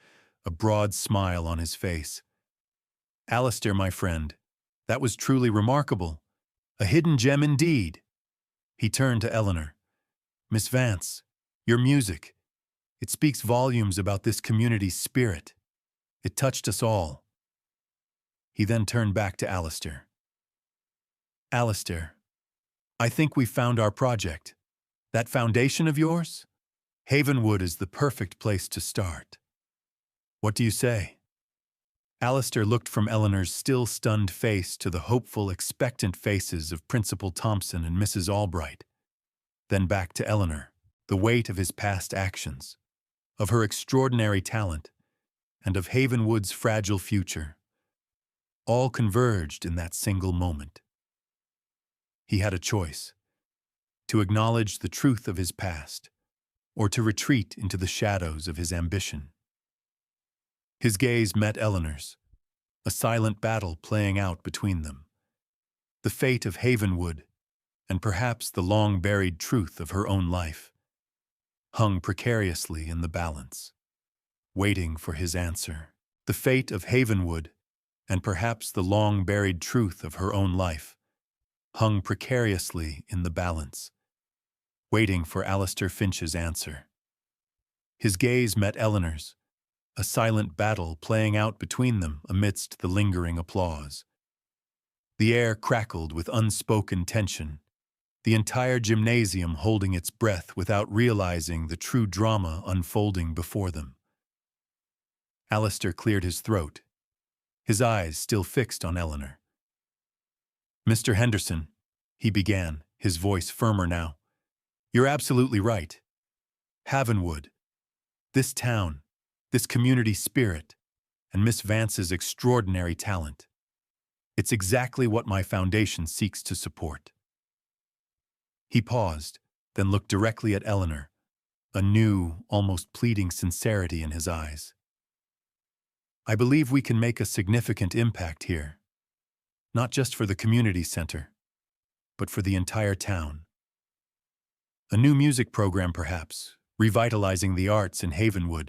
a broad smile on his face. Alistair, my friend, that was truly remarkable. A hidden gem indeed. He turned to Eleanor. Miss Vance, your music, it speaks volumes about this community's spirit. It touched us all. He then turned back to Alistair. Alistair, I think we've found our project. That foundation of yours? Havenwood is the perfect place to start. What do you say? Alistair looked from Eleanor's still stunned face to the hopeful, expectant faces of Principal Thompson and Mrs. Albright, then back to Eleanor, the weight of his past actions, of her extraordinary talent, and of Havenwood's fragile future, all converged in that single moment. He had a choice: to acknowledge the truth of his past, or to retreat into the shadows of his ambition. His gaze met Eleanor's, a silent battle playing out between them. The fate of Havenwood, and perhaps the long-buried truth of her own life, hung precariously in the balance, waiting for his answer. The fate of Havenwood, and perhaps the long-buried truth of her own life, hung precariously in the balance, waiting for Alistair Finch's answer. His gaze met Eleanor's, a silent battle playing out between them amidst the lingering applause. The air crackled with unspoken tension, the entire gymnasium holding its breath without realizing the true drama unfolding before them. Alistair cleared his throat, his eyes still fixed on Eleanor. Mr. Henderson, he began, his voice firmer now, you're absolutely right. Havenwood, this town, this community spirit, and Miss Vance's extraordinary talent. It's exactly what my foundation seeks to support. He paused, then looked directly at Eleanor, a new, almost pleading sincerity in his eyes. I believe we can make a significant impact here, not just for the community center, but for the entire town. A new music program, perhaps, revitalizing the arts in Havenwood.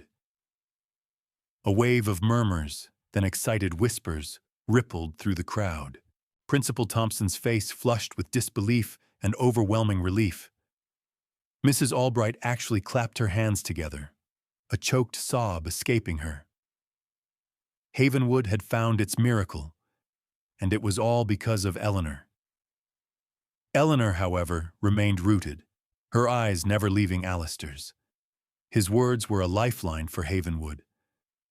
A wave of murmurs, then excited whispers, rippled through the crowd. Principal Thompson's face flushed with disbelief and overwhelming relief. Mrs. Albright actually clapped her hands together, a choked sob escaping her. Havenwood had found its miracle, and it was all because of Eleanor. Eleanor, however, remained rooted, her eyes never leaving Alistair's. His words were a lifeline for Havenwood,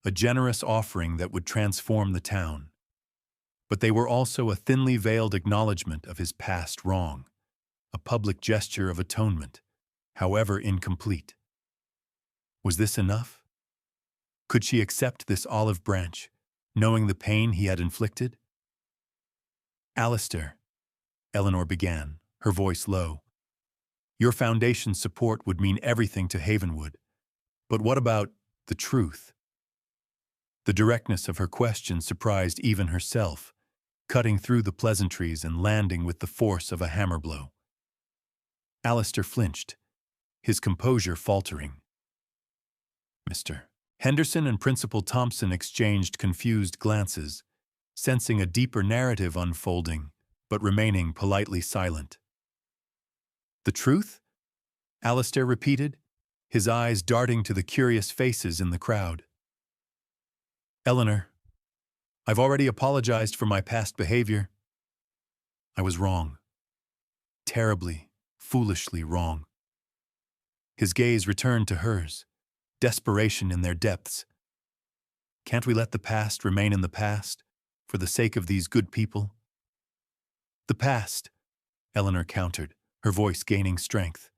a generous offering that would transform the town. But they were also a thinly veiled acknowledgement of his past wrong, a public gesture of atonement, however incomplete. Was this enough? Could she accept this olive branch, knowing the pain he had inflicted? Alistair, Eleanor began, her voice low, your foundation's support would mean everything to Havenwood. But what about the truth? The directness of her question surprised even herself, cutting through the pleasantries and landing with the force of a hammer blow. Alistair flinched, his composure faltering. Mr. Henderson and Principal Thompson exchanged confused glances, sensing a deeper narrative unfolding, but remaining politely silent. The truth? Alistair repeated, his eyes darting to the curious faces in the crowd. Eleanor, I've already apologized for my past behavior. I was wrong. Terribly, foolishly wrong. His gaze returned to hers, desperation in their depths. Can't we let the past remain in the past, for the sake of these good people? The past, Eleanor countered, her voice gaining strength,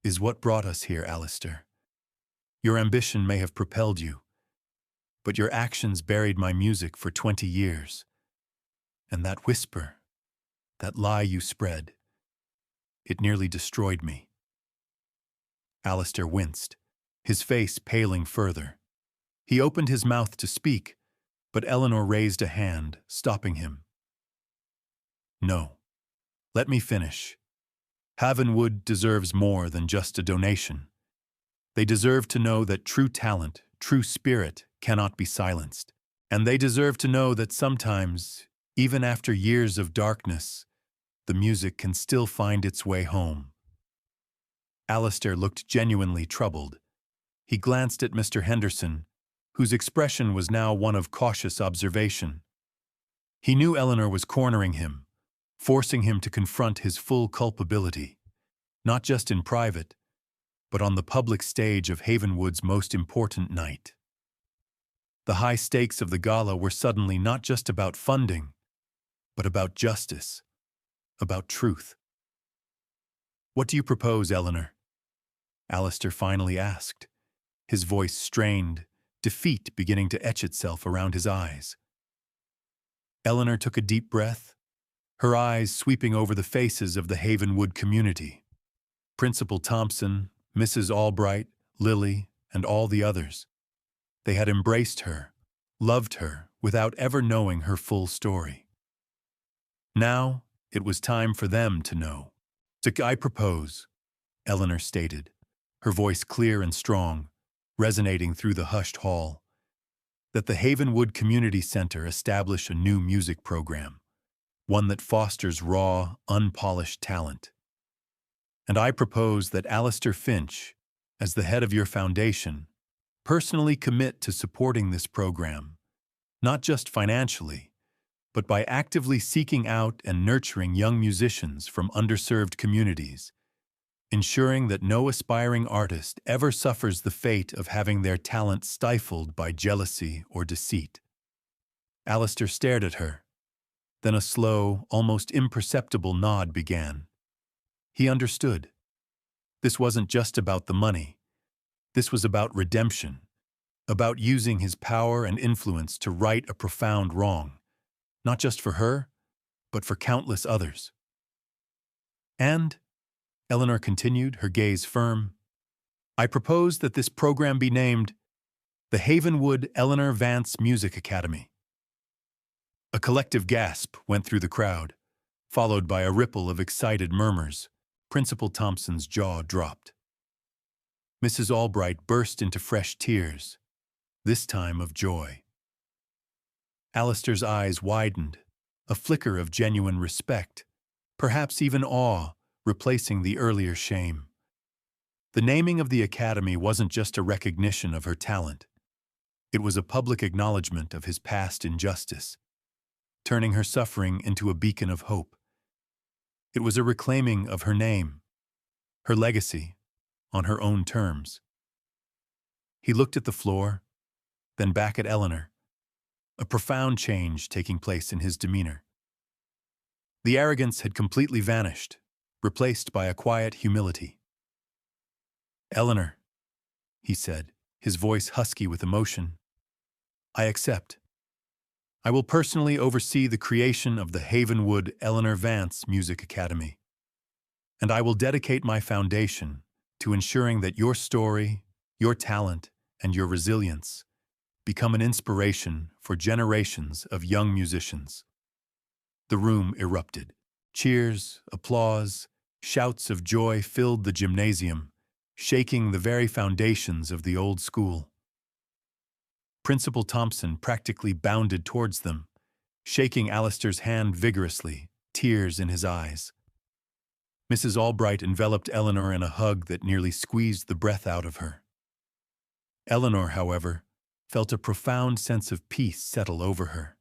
is what brought us here, Alistair. Your ambition may have propelled you, but your actions buried my music for 20 years. And that whisper, that lie you spread, it nearly destroyed me. Alistair winced, his face paling further. He opened his mouth to speak, but Eleanor raised a hand, stopping him. No. Let me finish. Havenwood deserves more than just a donation. They deserve to know that true talent, true spirit, cannot be silenced. And they deserve to know that sometimes, even after years of darkness, the music can still find its way home. Alistair looked genuinely troubled. He glanced at Mr. Henderson, whose expression was now one of cautious observation. He knew Eleanor was cornering him, forcing him to confront his full culpability, not just in private, but on the public stage of Havenwood's most important night. The high stakes of the gala were suddenly not just about funding, but about justice, about truth. What do you propose, Eleanor? Alistair finally asked, his voice strained, defeat beginning to etch itself around his eyes. Eleanor took a deep breath, her eyes sweeping over the faces of the Havenwood community. Principal Thompson, Mrs. Albright, Lily, and all the others. They had embraced her, loved her, without ever knowing her full story. Now, it was time for them to know. I propose, Eleanor stated, her voice clear and strong, resonating through the hushed hall, that the Havenwood Community Center establish a new music program, one that fosters raw, unpolished talent. And I propose that Alistair Finch, as the head of your foundation, personally commit to supporting this program, not just financially, but by actively seeking out and nurturing young musicians from underserved communities, ensuring that no aspiring artist ever suffers the fate of having their talent stifled by jealousy or deceit. Alistair stared at her. Then a slow, almost imperceptible nod began. He understood. This wasn't just about the money. This was about redemption, about using his power and influence to right a profound wrong, not just for her, but for countless others. And, Eleanor continued, her gaze firm, I propose that this program be named the Havenwood Eleanor Vance Music Academy. A collective gasp went through the crowd, followed by a ripple of excited murmurs. Principal Thompson's jaw dropped. Mrs. Albright burst into fresh tears, this time of joy. Alistair's eyes widened, a flicker of genuine respect, perhaps even awe, replacing the earlier shame. The naming of the academy wasn't just a recognition of her talent. It was a public acknowledgement of his past injustice, turning her suffering into a beacon of hope. It was a reclaiming of her name, her legacy, on her own terms. He looked at the floor, then back at Eleanor, a profound change taking place in his demeanor. The arrogance had completely vanished, replaced by a quiet humility. Eleanor, he said, his voice husky with emotion, I accept. I will personally oversee the creation of the Havenwood Eleanor Vance Music Academy, and I will dedicate my foundation to ensuring that your story, your talent, and your resilience become an inspiration for generations of young musicians. The room erupted. Cheers, applause, shouts of joy filled the gymnasium, shaking the very foundations of the old school. Principal Thompson practically bounded towards them, shaking Alistair's hand vigorously, tears in his eyes. Mrs. Albright enveloped Eleanor in a hug that nearly squeezed the breath out of her. Eleanor, however, felt a profound sense of peace settle over her.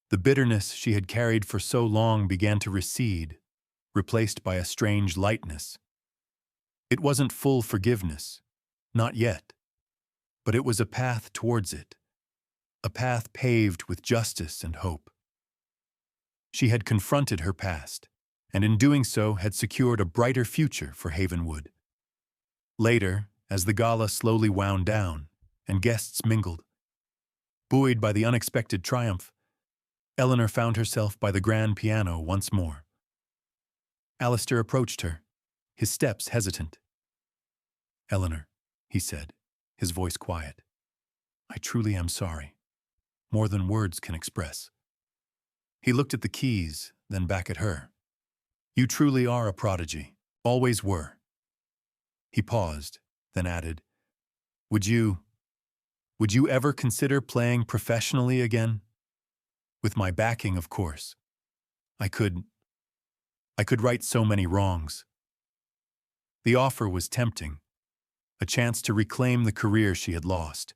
The bitterness she had carried for so long began to recede, replaced by a strange lightness. It wasn't full forgiveness, not yet, but it was a path towards it, a path paved with justice and hope. She had confronted her past, and in doing so had secured a brighter future for Havenwood. Later, as the gala slowly wound down and guests mingled, buoyed by the unexpected triumph, Eleanor found herself by the grand piano once more. Alistair approached her, his steps hesitant. "Eleanor," he said, his voice quiet, "I truly am sorry, more than words can express." He looked at the keys, then back at her. "You truly are a prodigy, always were." He paused, then added, Would you ever consider playing professionally again? With my backing, of course. I could right so many wrongs." The offer was tempting, a chance to reclaim the career she had lost,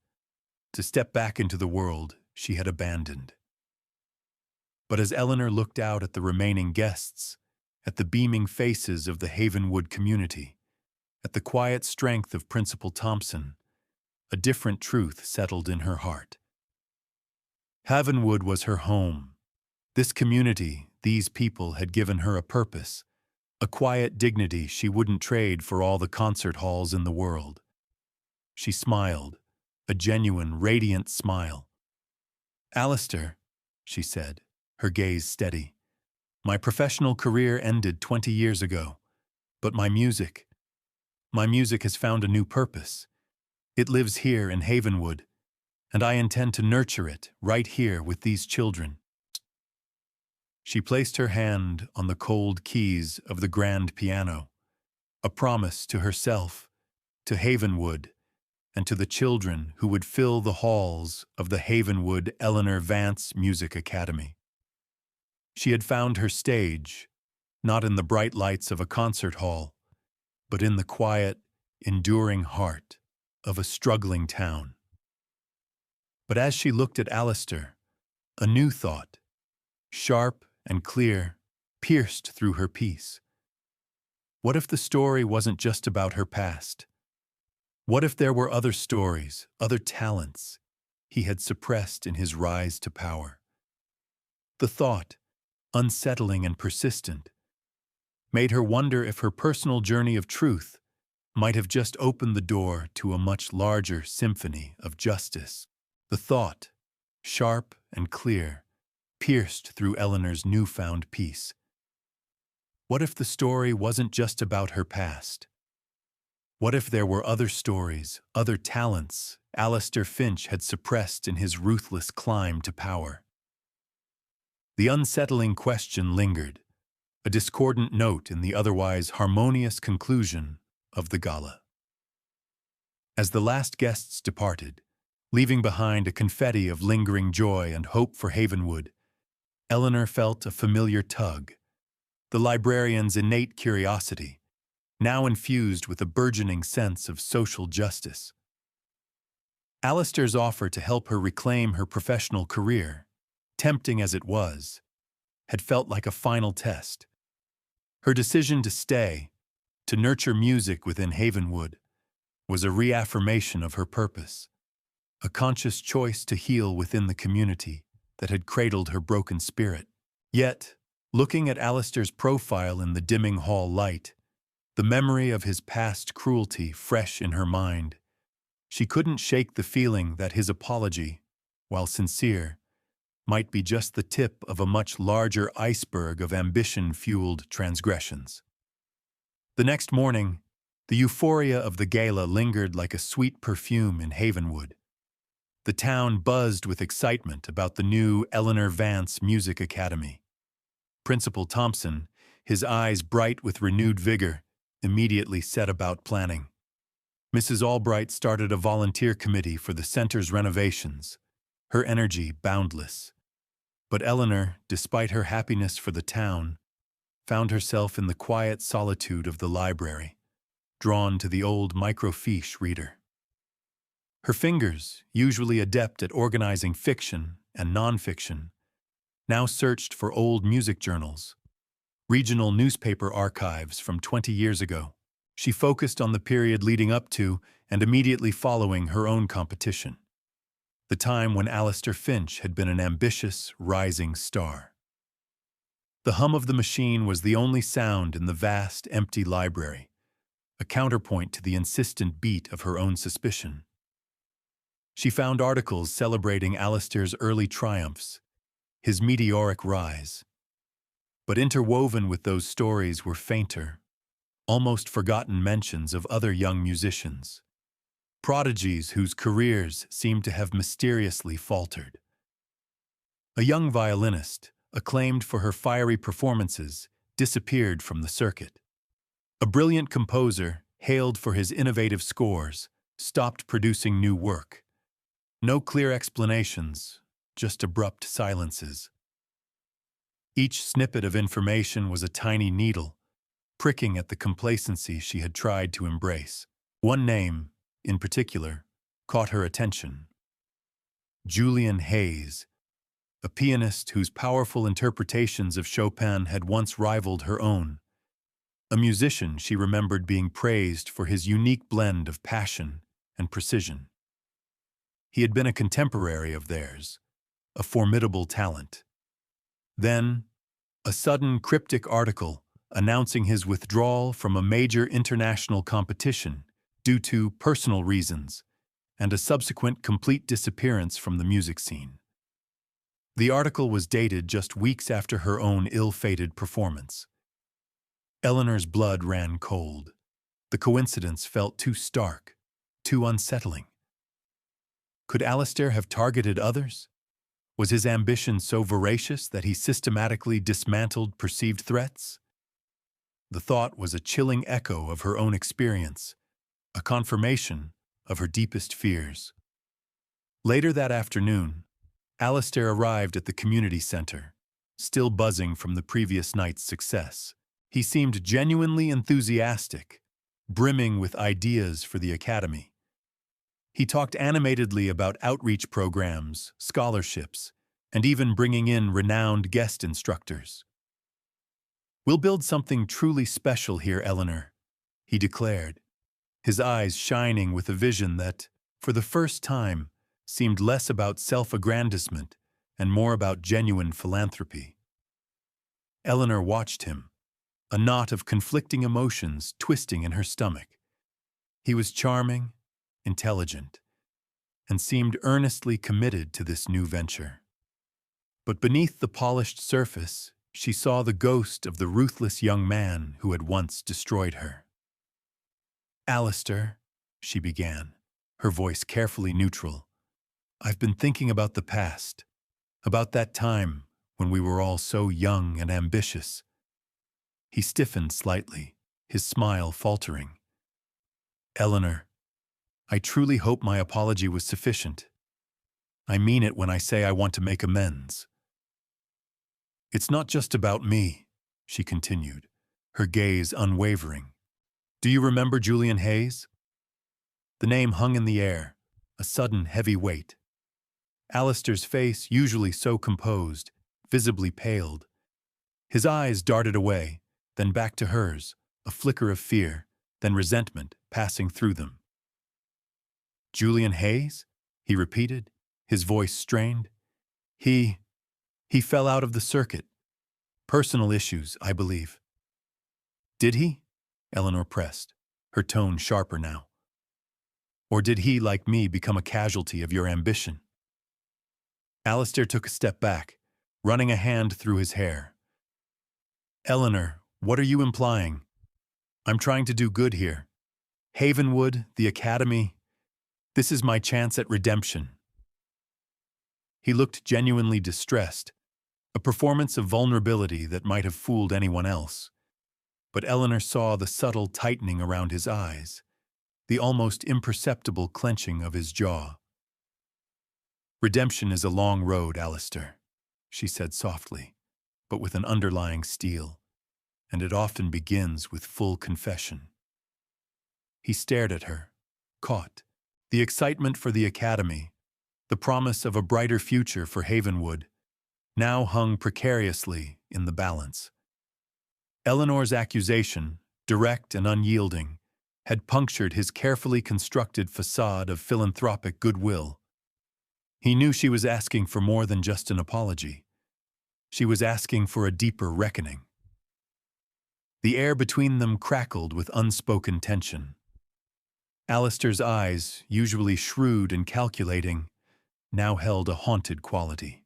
to step back into the world she had abandoned. But as Eleanor looked out at the remaining guests, at the beaming faces of the Havenwood community, at the quiet strength of Principal Thompson, a different truth settled in her heart. Havenwood was her home. This community, these people had given her a purpose, a quiet dignity she wouldn't trade for all the concert halls in the world. She smiled, a genuine, radiant smile. "Alistair," she said, her gaze steady, "my professional career ended 20 years ago, but my music has found a new purpose. It lives here in Havenwood, and I intend to nurture it right here with these children." She placed her hand on the cold keys of the grand piano, a promise to herself, to Havenwood, and to the children who would fill the halls of the Havenwood Eleanor Vance Music Academy. She had found her stage, not in the bright lights of a concert hall, but in the quiet, enduring heart of a struggling town. But as she looked at Alistair, a new thought, sharp and clear, pierced through her peace. What if the story wasn't just about her past? What if there were other stories, other talents he had suppressed in his rise to power? The thought, unsettling and persistent, made her wonder if her personal journey of truth might have just opened the door to a much larger symphony of justice. The thought, sharp and clear, pierced through Eleanor's newfound peace. What if the story wasn't just about her past? What if there were other stories, other talents Alistair Finch had suppressed in his ruthless climb to power? The unsettling question lingered, a discordant note in the otherwise harmonious conclusion of the gala. As the last guests departed, leaving behind a confetti of lingering joy and hope for Havenwood, Eleanor felt a familiar tug, the librarian's innate curiosity, now infused with a burgeoning sense of social justice. Alistair's offer to help her reclaim her professional career, tempting as it was, had felt like a final test. Her decision to stay, to nurture music within Havenwood, was a reaffirmation of her purpose, a conscious choice to heal within the community that had cradled her broken spirit. Yet, looking at Alistair's profile in the dimming hall light, the memory of his past cruelty fresh in her mind, she couldn't shake the feeling that his apology, while sincere, might be just the tip of a much larger iceberg of ambition-fueled transgressions. The next morning, the euphoria of the gala lingered like a sweet perfume in Havenwood. The town buzzed with excitement about the new Eleanor Vance Music Academy. Principal Thompson, his eyes bright with renewed vigor, immediately set about planning. Mrs. Albright started a volunteer committee for the center's renovations, her energy boundless. But Eleanor, despite her happiness for the town, found herself in the quiet solitude of the library, drawn to the old microfiche reader. Her fingers, usually adept at organizing fiction and nonfiction, now searched for old music journals, regional newspaper archives from 20 years ago. She focused on the period leading up to and immediately following her own competition, the time when Alistair Finch had been an ambitious, rising star. The hum of the machine was the only sound in the vast, empty library, a counterpoint to the insistent beat of her own suspicion. She found articles celebrating Alistair's early triumphs, his meteoric rise. But interwoven with those stories were fainter, almost forgotten mentions of other young musicians, prodigies whose careers seemed to have mysteriously faltered. A young violinist, acclaimed for her fiery performances, disappeared from the circuit. A brilliant composer, hailed for his innovative scores, stopped producing new work. No clear explanations, just abrupt silences. Each snippet of information was a tiny needle, pricking at the complacency she had tried to embrace. One name, in particular, caught her attention. Julian Hayes, a pianist whose powerful interpretations of Chopin had once rivaled her own. A musician she remembered being praised for his unique blend of passion and precision. He had been a contemporary of theirs, a formidable talent. Then, a sudden cryptic article announcing his withdrawal from a major international competition due to personal reasons, and a subsequent complete disappearance from the music scene. The article was dated just weeks after her own ill-fated performance. Eleanor's blood ran cold. The coincidence felt too stark, too unsettling. Could Alistair have targeted others? Was his ambition so voracious that he systematically dismantled perceived threats? The thought was a chilling echo of her own experience, a confirmation of her deepest fears. Later that afternoon, Alistair arrived at the community center, still buzzing from the previous night's success. He seemed genuinely enthusiastic, brimming with ideas for the academy. He talked animatedly about outreach programs, scholarships, and even bringing in renowned guest instructors. "We'll build something truly special here, Eleanor," he declared, his eyes shining with a vision that, for the first time, seemed less about self-aggrandizement and more about genuine philanthropy. Eleanor watched him, a knot of conflicting emotions twisting in her stomach. He was charming, intelligent, and seemed earnestly committed to this new venture. But beneath the polished surface, she saw the ghost of the ruthless young man who had once destroyed her. "Alistair," she began, her voice carefully neutral, "I've been thinking about the past, about that time when we were all so young and ambitious." He stiffened slightly, his smile faltering. "Eleanor, I truly hope my apology was sufficient. I mean it when I say I want to make amends." "It's not just about me," she continued, her gaze unwavering. "Do you remember Julian Hayes?" The name hung in the air, a sudden heavy weight. Alistair's face, usually so composed, visibly paled. His eyes darted away, then back to hers, a flicker of fear, then resentment passing through them. "Julian Hayes?" he repeated, his voice strained. He fell out of the circuit. Personal issues, I believe." "Did he?" Eleanor pressed, her tone sharper now. "Or did he, like me, become a casualty of your ambition?" Alistair took a step back, running a hand through his hair. "Eleanor, what are you implying? I'm trying to do good here. Havenwood, the academy, this is my chance at redemption." He looked genuinely distressed, a performance of vulnerability that might have fooled anyone else. But Eleanor saw the subtle tightening around his eyes. the almost imperceptible clenching of his jaw. "Redemption is a long road, Alistair," she said softly, but with an underlying steel, "and it often begins with full confession." He stared at her, caught. The excitement for the academy, the promise of a brighter future for Havenwood, now hung precariously in the balance. Eleanor's accusation, direct and unyielding, had punctured his carefully constructed facade of philanthropic goodwill. He knew she was asking for more than just an apology. She was asking for a deeper reckoning. The air between them crackled with unspoken tension. Alistair's eyes, usually shrewd and calculating, now held a haunted quality.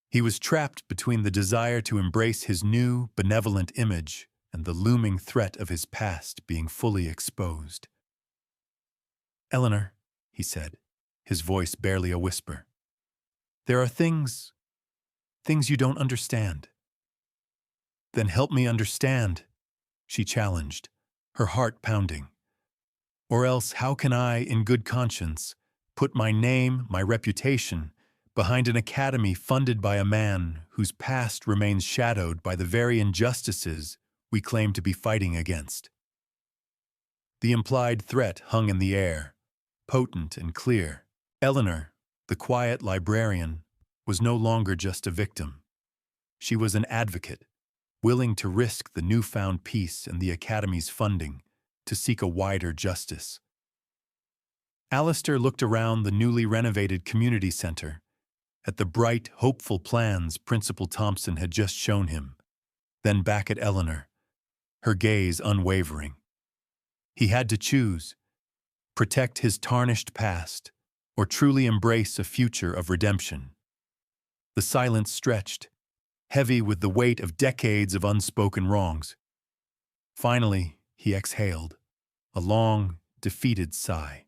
He was trapped between the desire to embrace his new, benevolent image and the looming threat of his past being fully exposed. "Eleanor," he said, his voice barely a whisper, "there are things you don't understand." "Then help me understand," she challenged, her heart pounding. "Or else how can I, in good conscience, put my name, my reputation, behind an academy funded by a man whose past remains shadowed by the very injustices we claim to be fighting against?" The implied threat hung in the air, potent and clear. Eleanor, the quiet librarian, was no longer just a victim. She was an advocate, willing to risk the newfound peace and the academy's funding to seek a wider justice. Alistair looked around the newly renovated community center, at the bright, hopeful plans Principal Thompson had just shown him, then back at Eleanor, her gaze unwavering. He had to choose: protect his tarnished past, or truly embrace a future of redemption. The silence stretched, heavy with the weight of decades of unspoken wrongs. Finally, he exhaled, a long, defeated sigh.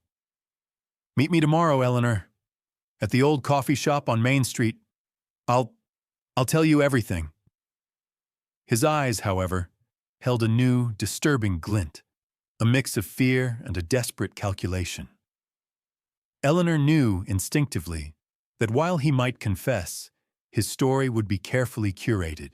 "Meet me tomorrow, Eleanor, at the old coffee shop on Main Street. I'll tell you everything." His eyes, however, held a new, disturbing glint, a mix of fear and a desperate calculation. Eleanor knew instinctively that while he might confess, his story would be carefully curated,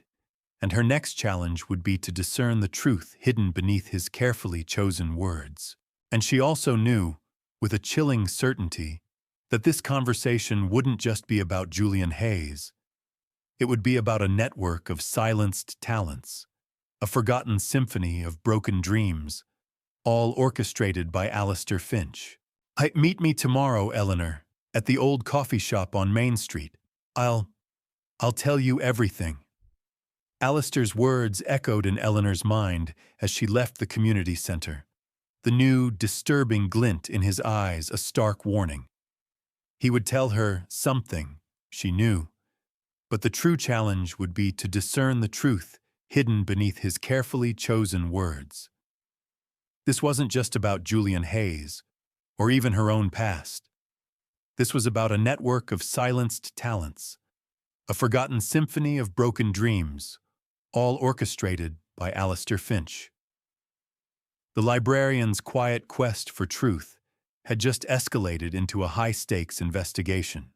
and her next challenge would be to discern the truth hidden beneath his carefully chosen words. And she also knew, with a chilling certainty, that this conversation wouldn't just be about Julian Hayes. It would be about a network of silenced talents, a forgotten symphony of broken dreams, all orchestrated by Alistair Finch. "Meet me tomorrow, Eleanor, at the old coffee shop on Main Street. I'll tell you everything." Alistair's words echoed in Eleanor's mind as she left the community center, the new, disturbing glint in his eyes a stark warning. He would tell her something, she knew, but the true challenge would be to discern the truth hidden beneath his carefully chosen words. This wasn't just about Julian Hayes, or even her own past. This was about a network of silenced talents, a forgotten symphony of broken dreams, all orchestrated by Alistair Finch. The librarian's quiet quest for truth had just escalated into a high-stakes investigation.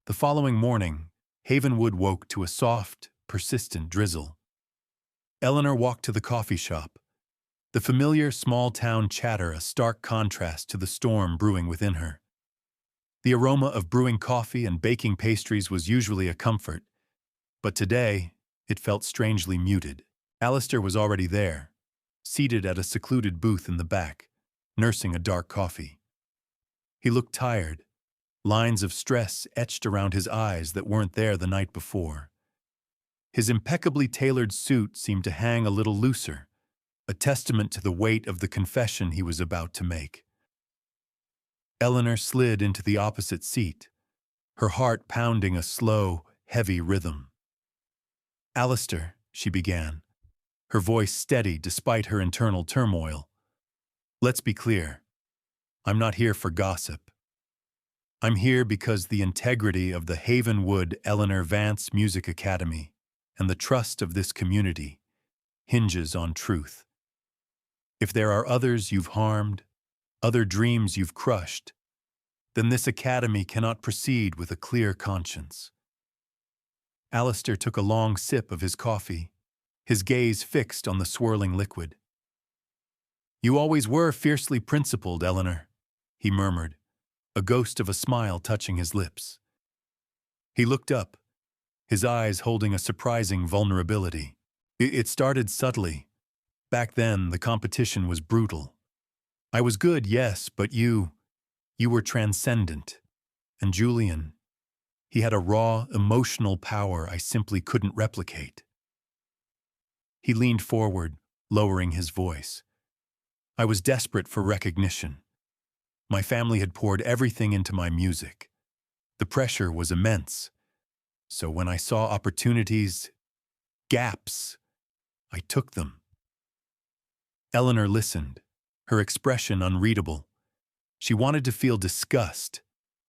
The following morning, Havenwood woke to a soft, persistent drizzle. Eleanor walked to the coffee shop, the familiar small-town chatter a stark contrast to the storm brewing within her. The aroma of brewing coffee and baking pastries was usually a comfort, but today it felt strangely muted. Alistair was already there, seated at a secluded booth in the back, nursing a dark coffee. He looked tired, lines of stress etched around his eyes that weren't there the night before. His impeccably tailored suit seemed to hang a little looser, a testament to the weight of the confession he was about to make. Eleanor slid into the opposite seat, her heart pounding a slow, heavy rhythm. "Alistair," she began, her voice steady despite her internal turmoil. "Let's be clear. I'm not here for gossip. I'm here because the integrity of the Havenwood Eleanor Vance Music Academy and the trust of this community hinges on truth. If there are others you've harmed, other dreams you've crushed, then this academy cannot proceed with a clear conscience. Alistair took a long sip of his coffee, his gaze fixed on the swirling liquid. "You always were fiercely principled, Eleanor," he murmured, a ghost of a smile touching his lips. He looked up, his eyes holding a surprising vulnerability. It started subtly. Back then, the competition was brutal. I was good, yes, but you were transcendent. And Julian, he had a raw, emotional power I simply couldn't replicate. He leaned forward, lowering his voice. I was desperate for recognition. My family had poured everything into my music. The pressure was immense. So when I saw opportunities, gaps, I took them. Eleanor listened, her expression unreadable. She wanted to feel disgust,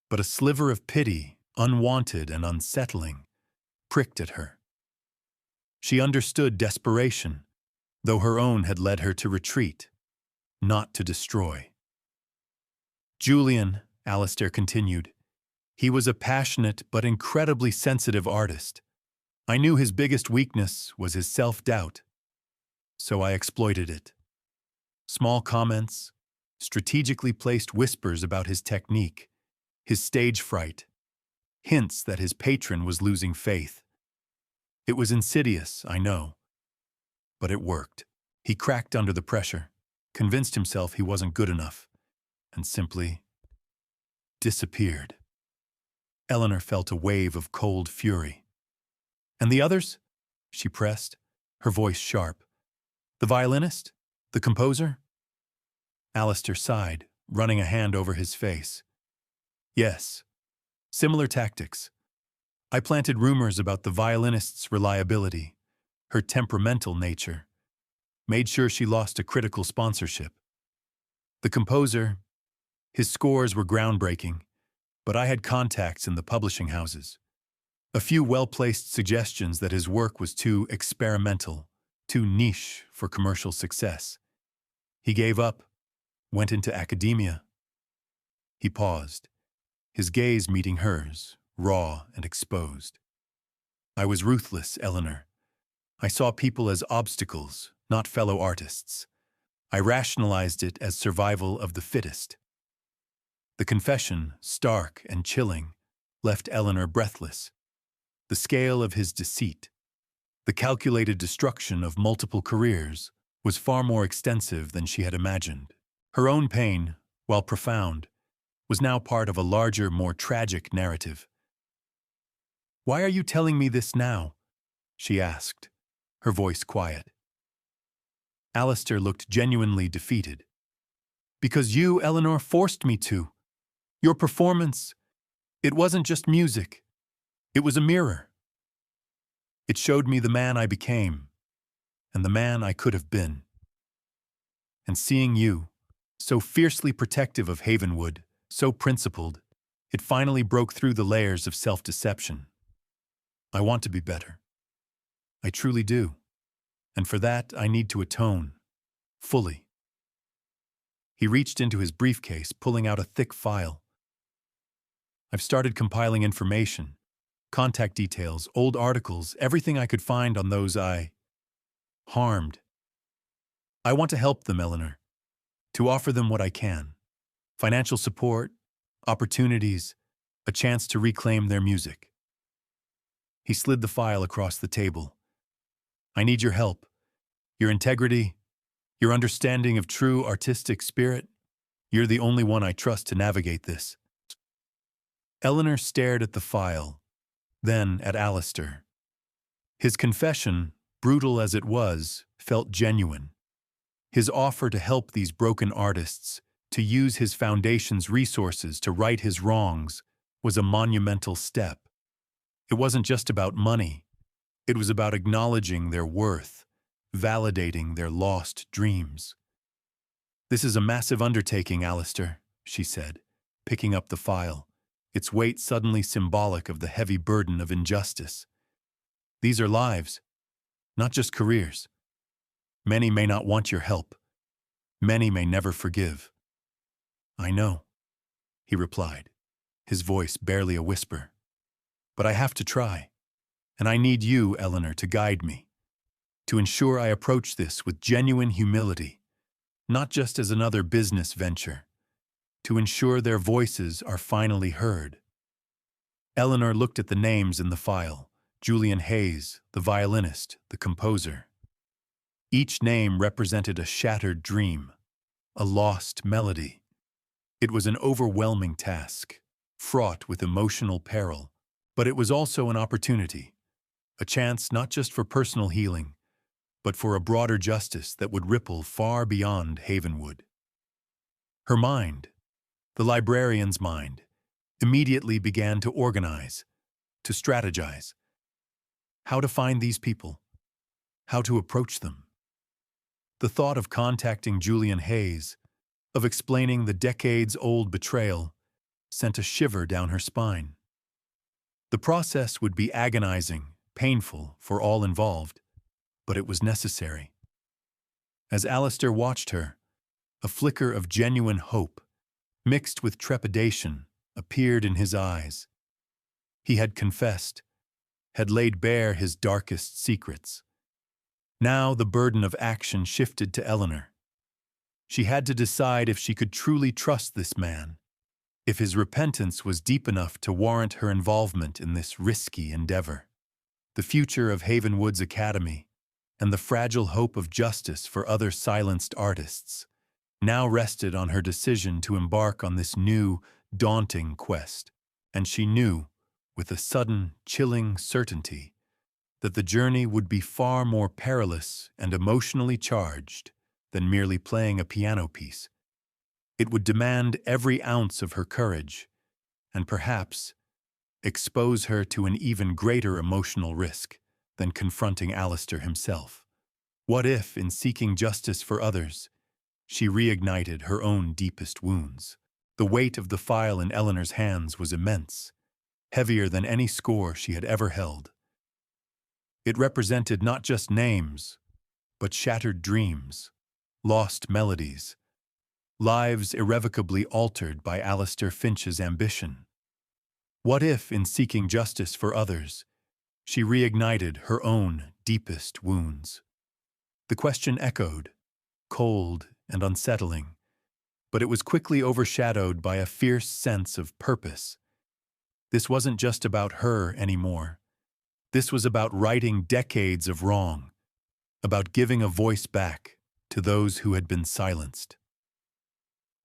but a sliver of pity, unwanted and unsettling, pricked at her. She understood desperation, though her own had led her to retreat, not to destroy. Julian, Alistair continued, he was a passionate but incredibly sensitive artist. I knew his biggest weakness was his self-doubt, so I exploited it. Small comments, strategically placed whispers about his technique, his stage fright, hints that his patron was losing faith. It was insidious, I know, but it worked. He cracked under the pressure, convinced himself he wasn't good enough, and simply disappeared. Eleanor felt a wave of cold fury. "And the others?" she pressed, her voice sharp. "The violinist? The composer?" Alistair sighed, running a hand over his face. "Yes, similar tactics. I planted rumors about the violinist's reliability, her temperamental nature, made sure she lost a critical sponsorship. The composer, his scores were groundbreaking, but I had contacts in the publishing houses. A few well-placed suggestions that his work was too experimental, too niche for commercial success. He gave up, went into academia." He paused, his gaze meeting hers, raw and exposed. "I was ruthless, Eleanor. I saw people as obstacles, not fellow artists. I rationalized it as survival of the fittest." The confession, stark and chilling, left Eleanor breathless. The scale of his deceit, the calculated destruction of multiple careers, was far more extensive than she had imagined. Her own pain, while profound, was now part of a larger, more tragic narrative. "Why are you telling me this now?" she asked, her voice quiet. Alistair looked genuinely defeated. "Because you, Eleanor, forced me to. Your performance, it wasn't just music. It was a mirror. It showed me the man I became, and the man I could have been. And seeing you, so fiercely protective of Havenwood, so principled, it finally broke through the layers of self-deception. I want to be better. I truly do. And for that, I need to atone. Fully." He reached into his briefcase, pulling out a thick file. "I've started compiling information, contact details, old articles, everything I could find on those I harmed. I want to help them, Eleanor, to offer them what I can. Financial support, opportunities, a chance to reclaim their music." He slid the file across the table. "I need your help, your integrity, your understanding of true artistic spirit. You're the only one I trust to navigate this." Eleanor stared at the file, then at Alistair. His confession, brutal as it was, felt genuine. His offer to help these broken artists, to use his foundation's resources to right his wrongs, was a monumental step. It wasn't just about money. It was about acknowledging their worth, validating their lost dreams. "This is a massive undertaking, Alistair," she said, picking up the file, its weight suddenly symbolic of the heavy burden of injustice. "These are lives, not just careers. Many may not want your help, Many may never forgive. I know, he replied, his voice barely a whisper. But I have to try, and I need you, Eleanor, to guide me, to ensure I approach this with genuine humility, not just as another business venture, to ensure their voices are finally heard. Eleanor looked at the names in the file: Julian Hayes, the violinist, the composer. Each name represented a shattered dream, a lost melody. It was an overwhelming task, fraught with emotional peril, but it was also an opportunity, a chance not just for personal healing, but for a broader justice that would ripple far beyond Havenwood. Her mind, the librarian's mind, immediately began to organize, to strategize. How to find these people? How to approach them? The thought of contacting Julian Hayes, of explaining the decades-old betrayal, sent a shiver down her spine. The process would be agonizing, painful for all involved, but it was necessary. As Alistair watched her, a flicker of genuine hope, mixed with trepidation, appeared in his eyes. He had confessed, had laid bare his darkest secrets. Now the burden of action shifted to Eleanor. She had to decide if she could truly trust this man, if his repentance was deep enough to warrant her involvement in this risky endeavor. The future of Havenwood's Academy, and the fragile hope of justice for other silenced artists, now rested on her decision to embark on this new, daunting quest. And she knew, with a sudden, chilling certainty, that the journey would be far more perilous and emotionally charged than merely playing a piano piece. It would demand every ounce of her courage, and perhaps expose her to an even greater emotional risk than confronting Alistair himself. What if, in seeking justice for others, she reignited her own deepest wounds? The weight of the file in Eleanor's hands was immense, heavier than any score she had ever held. It represented not just names, but shattered dreams, lost melodies, lives irrevocably altered by Alistair Finch's ambition. What if, in seeking justice for others, she reignited her own deepest wounds? The question echoed, cold and unsettling, but it was quickly overshadowed by a fierce sense of purpose. This wasn't just about her anymore. This was about righting decades of wrong, about giving a voice back to those who had been silenced.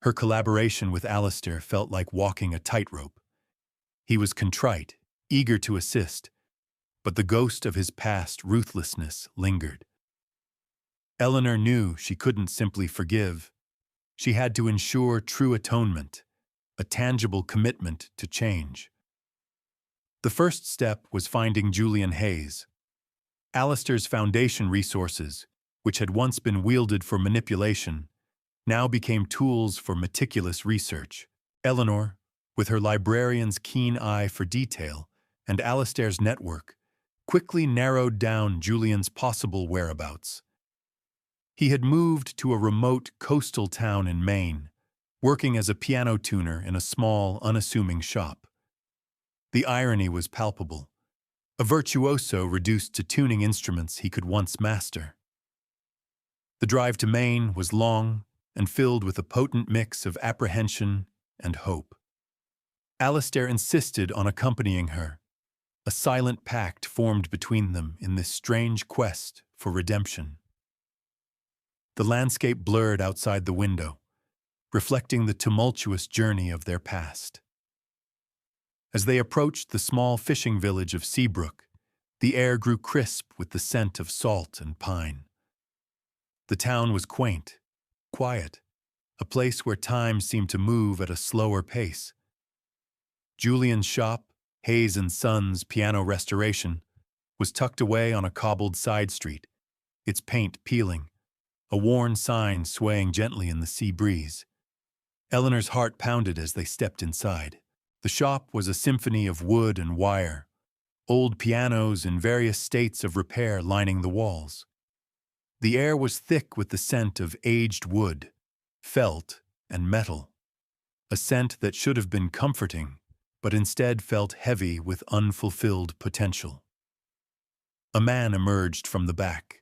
Her collaboration with Alistair felt like walking a tightrope. He was contrite, eager to assist, but the ghost of his past ruthlessness lingered. Eleanor knew she couldn't simply forgive. She had to ensure true atonement, a tangible commitment to change. The first step was finding Julian Hayes. Alistair's foundation resources, which had once been wielded for manipulation, now became tools for meticulous research. Eleanor, with her librarian's keen eye for detail and Alistair's network, quickly narrowed down Julian's possible whereabouts. He had moved to a remote coastal town in Maine, working as a piano tuner in a small, unassuming shop. The irony was palpable, a virtuoso reduced to tuning instruments he could once master. The drive to Maine was long and filled with a potent mix of apprehension and hope. Alistair insisted on accompanying her, a silent pact formed between them in this strange quest for redemption. The landscape blurred outside the window, reflecting the tumultuous journey of their past. As they approached the small fishing village of Seabrook, the air grew crisp with the scent of salt and pine. The town was quaint, quiet, a place where time seemed to move at a slower pace. Julian's shop, Hayes & Sons Piano Restoration, was tucked away on a cobbled side street, its paint peeling, a worn sign swaying gently in the sea breeze. Eleanor's heart pounded as they stepped inside. The shop was a symphony of wood and wire, old pianos in various states of repair lining the walls. The air was thick with the scent of aged wood, felt, and metal, a scent that should have been comforting, but instead felt heavy with unfulfilled potential. A man emerged from the back,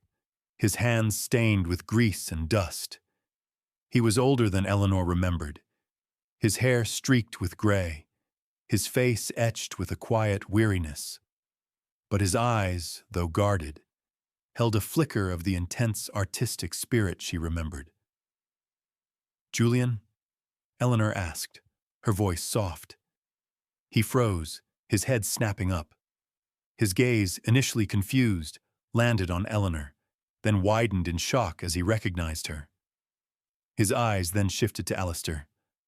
his hands stained with grease and dust. He was older than Eleanor remembered, his hair streaked with gray, his face etched with a quiet weariness. But his eyes, though guarded, held a flicker of the intense artistic spirit she remembered. "Julian?" Eleanor asked, her voice soft. He froze, his head snapping up. His gaze, initially confused, landed on Eleanor, then widened in shock as he recognized her. His eyes then shifted to Alistair,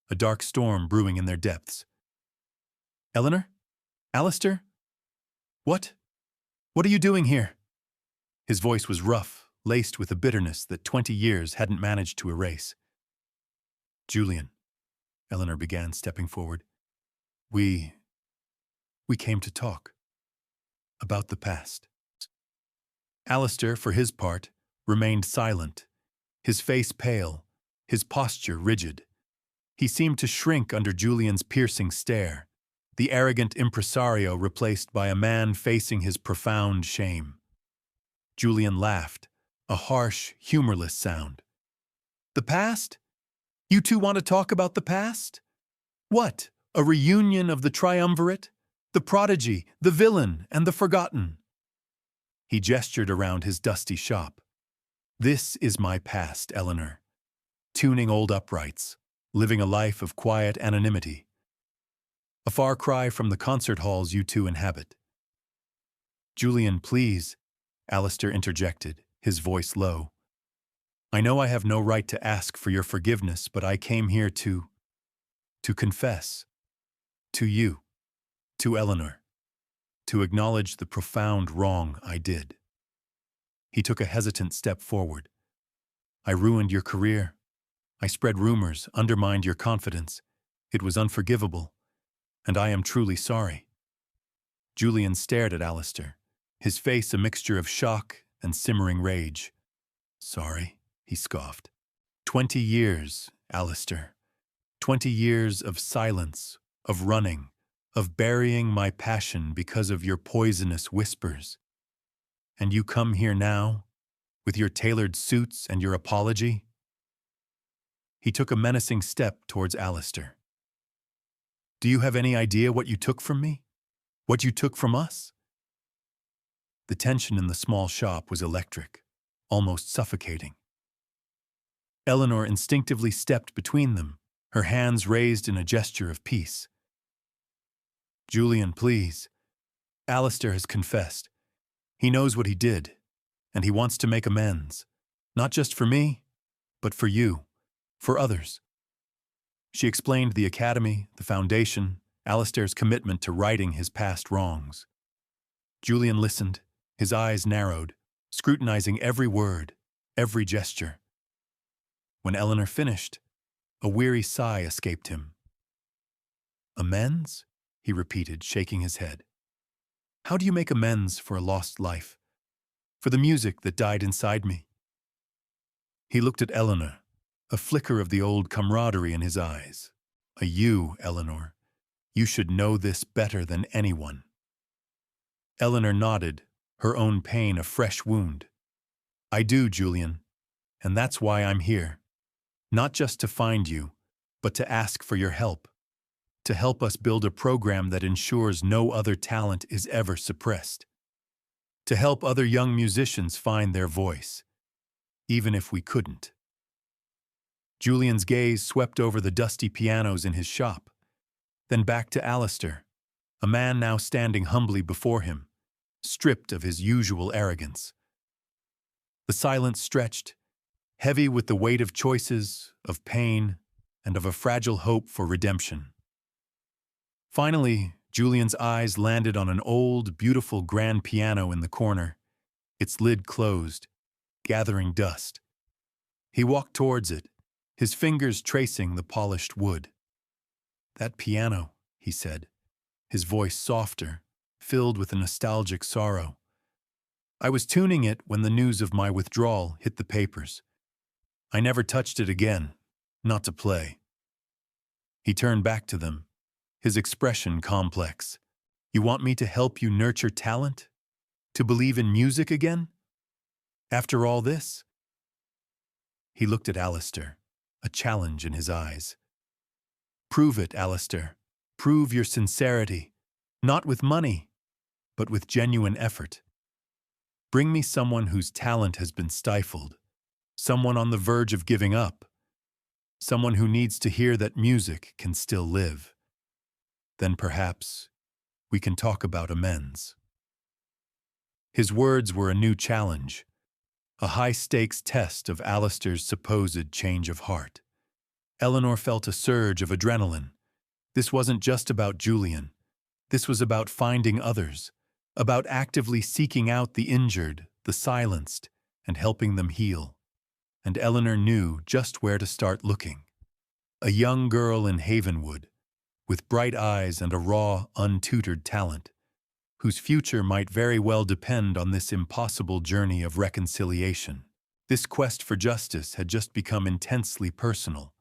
a dark storm brewing in their depths. "Eleanor? Alistair? What? What are you doing here?" His voice was rough, laced with a bitterness that 20 years hadn't managed to erase. "Julian," Eleanor began, stepping forward. We came to talk. About the past." Alistair, for his part, remained silent, his face pale, his posture rigid. He seemed to shrink under Julian's piercing stare, the arrogant impresario replaced by a man facing his profound shame. Julian laughed, a harsh, humorless sound. "The past? You two want to talk about the past? What, a reunion of the triumvirate? The prodigy, the villain, and the forgotten?" He gestured around his dusty shop. "This is my past, Eleanor. Tuning old uprights, living a life of quiet anonymity. A far cry from the concert halls you two inhabit." "Julian, please," Alistair interjected, his voice low. "I know I have no right to ask for your forgiveness, but I came here to confess. To you. To Eleanor. To acknowledge the profound wrong I did." He took a hesitant step forward. "I ruined your career. I spread rumors, undermined your confidence. It was unforgivable, and I am truly sorry." Julian stared at Alistair, his face a mixture of shock and simmering rage. "Sorry," he scoffed. 20 years, Alistair. 20 years of silence, of running, of burying my passion because of your poisonous whispers. And you come here now, with your tailored suits and your apology?" He took a menacing step towards Alistair. "Do you have any idea what you took from me? What you took from us?" The tension in the small shop was electric, almost suffocating. Eleanor instinctively stepped between them, her hands raised in a gesture of peace. "Julian, please. Alistair has confessed. He knows what he did, and he wants to make amends, not just for me, but for you, for others." She explained the academy, the foundation, Alistair's commitment to righting his past wrongs. Julian listened, his eyes narrowed, scrutinizing every word, every gesture. When Eleanor finished, a weary sigh escaped him. "Amends?" he repeated, shaking his head. "How do you make amends for a lost life? For the music that died inside me?" He looked at Eleanor, a flicker of the old camaraderie in his eyes. You, Eleanor. You should know this better than anyone." Eleanor nodded, her own pain a fresh wound. "I do, Julian, and that's why I'm here. Not just to find you, but to ask for your help. To help us build a program that ensures no other talent is ever suppressed. To help other young musicians find their voice, even if we couldn't." Julian's gaze swept over the dusty pianos in his shop, then back to Alistair, a man now standing humbly before him, stripped of his usual arrogance. The silence stretched, heavy with the weight of choices, of pain, and of a fragile hope for redemption. Finally, Julian's eyes landed on an old, beautiful grand piano in the corner, its lid closed, gathering dust. He walked towards it, his fingers tracing the polished wood. "That piano," he said, his voice softer, filled with a nostalgic sorrow. "I was tuning it when the news of my withdrawal hit the papers. I never touched it again, not to play. He turned back to them, his expression complex. You want me to help you nurture talent? To believe in music again? After all this? He looked at Alistair, a challenge in his eyes. Prove it, Alistair. Prove your sincerity, not with money, but with genuine effort. Bring me someone whose talent has been stifled, someone on the verge of giving up, someone who needs to hear that music can still live. Then perhaps we can talk about amends. His words were a new challenge, a high-stakes test of Alistair's supposed change of heart. Eleanor felt a surge of adrenaline. This wasn't just about Julian. This was about finding others, about actively seeking out the injured, the silenced, and helping them heal. And Eleanor knew just where to start looking. A young girl in Havenwood, with bright eyes and a raw, untutored talent, whose future might very well depend on this impossible journey of reconciliation. This quest for justice had just become intensely personal,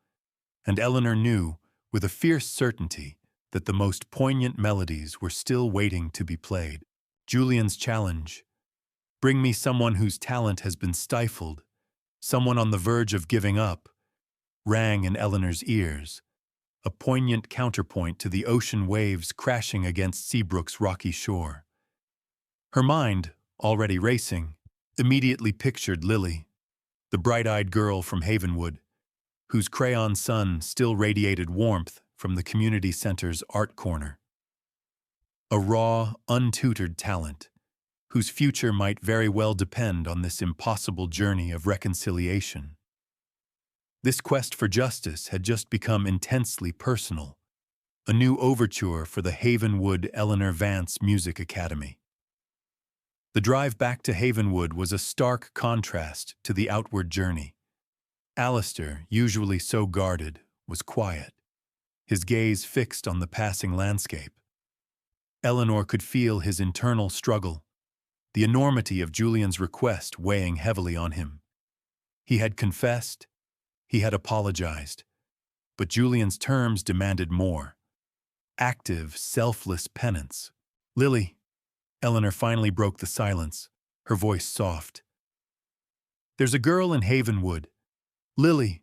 and Eleanor knew, with a fierce certainty, that the most poignant melodies were still waiting to be played. Julian's challenge, bring me someone whose talent has been stifled, someone on the verge of giving up, rang in Eleanor's ears, a poignant counterpoint to the ocean waves crashing against Seabrook's rocky shore. Her mind, already racing, immediately pictured Lily, the bright-eyed girl from Havenwood, whose crayon sun still radiated warmth from the community center's art corner. A raw, untutored talent, whose future might very well depend on this impossible journey of reconciliation. This quest for justice had just become intensely personal, a new overture for the Havenwood Eleanor Vance Music Academy. The drive back to Havenwood was a stark contrast to the outward journey. Alistair, usually so guarded, was quiet, his gaze fixed on the passing landscape. Eleanor could feel his internal struggle, the enormity of Julian's request weighing heavily on him. He had confessed, he had apologized, but Julian's terms demanded more. Active, selfless penance. Lily, Eleanor finally broke the silence, her voice soft. There's a girl in Havenwood, Lily,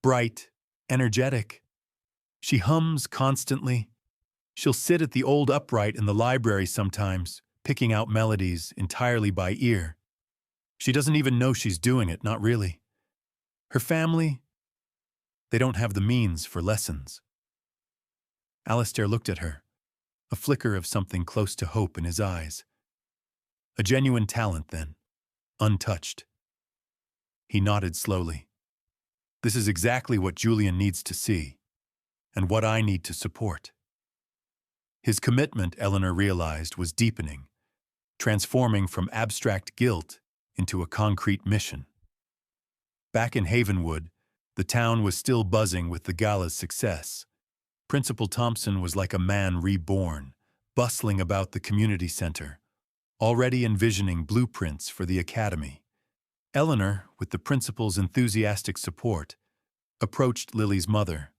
bright, energetic. She hums constantly. She'll sit at the old upright in the library sometimes, picking out melodies entirely by ear. She doesn't even know she's doing it, not really. Her family, they don't have the means for lessons. Alistair looked at her, a flicker of something close to hope in his eyes. A genuine talent, then, untouched. He nodded slowly. This is exactly what Julian needs to see, and what I need to support. His commitment, Eleanor realized, was deepening, transforming from abstract guilt into a concrete mission. Back in Havenwood, the town was still buzzing with the gala's success. Principal Thompson was like a man reborn, bustling about the community center, already envisioning blueprints for the academy. Eleanor, with the principal's enthusiastic support, approached Lily's mother,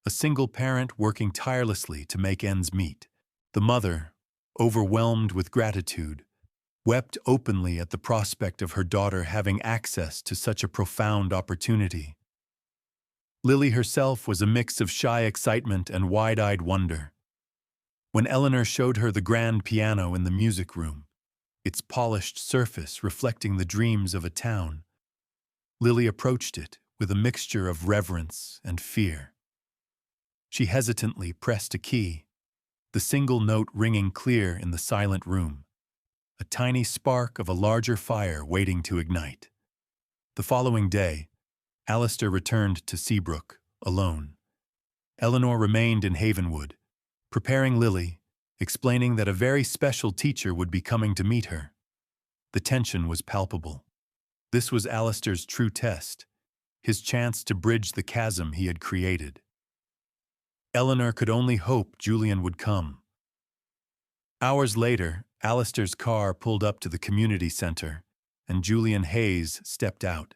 a single parent working tirelessly to make ends meet. The mother, overwhelmed with gratitude, wept openly at the prospect of her daughter having access to such a profound opportunity. Lily herself was a mix of shy excitement and wide-eyed wonder. When Eleanor showed her the grand piano in the music room, its polished surface reflecting the dreams of a town, Lily approached it with a mixture of reverence and fear. She hesitantly pressed a key, the single note ringing clear in the silent room, a tiny spark of a larger fire waiting to ignite. The following day, Alistair returned to Seabrook, alone. Eleanor remained in Havenwood, preparing Lily, explaining that a very special teacher would be coming to meet her. The tension was palpable. This was Alistair's true test, his chance to bridge the chasm he had created. Eleanor could only hope Julian would come. Hours later, Alistair's car pulled up to the community center, and Julian Hayes stepped out.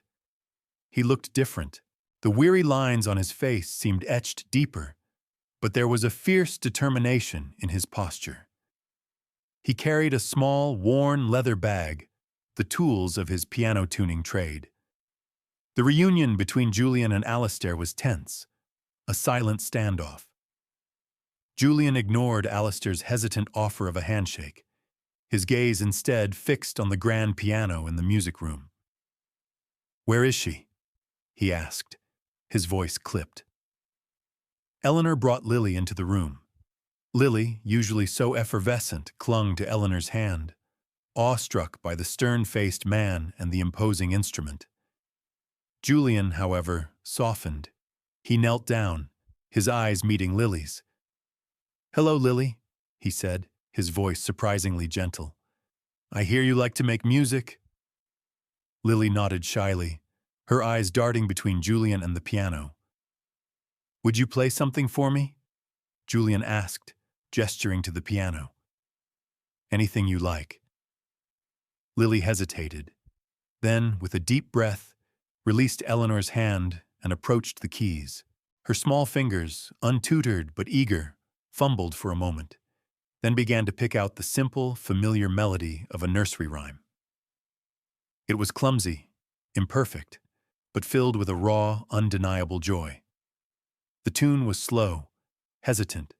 He looked different, The weary lines on his face seemed etched deeper, but there was a fierce determination in his posture. He carried a small, worn leather bag, the tools of his piano-tuning trade. The reunion between Julian and Alistair was tense, a silent standoff. Julian ignored Alistair's hesitant offer of a handshake, his gaze instead fixed on the grand piano in the music room. "Where is she?" he asked, his voice clipped. Eleanor brought Lily into the room. Lily, usually so effervescent, clung to Eleanor's hand, awestruck by the stern-faced man and the imposing instrument. Julian, however, softened. He knelt down, his eyes meeting Lily's. "Hello, Lily," he said, his voice surprisingly gentle. "I hear you like to make music." Lily nodded shyly, her eyes darting between Julian and the piano. "Would you play something for me?" Julian asked, gesturing to the piano. "Anything you like." Lily hesitated, then, with a deep breath, released Eleanor's hand and approached the keys. Her small fingers, untutored but eager, fumbled for a moment, then began to pick out the simple, familiar melody of a nursery rhyme. It was clumsy, imperfect, but filled with a raw, undeniable joy. The tune was slow, hesitant,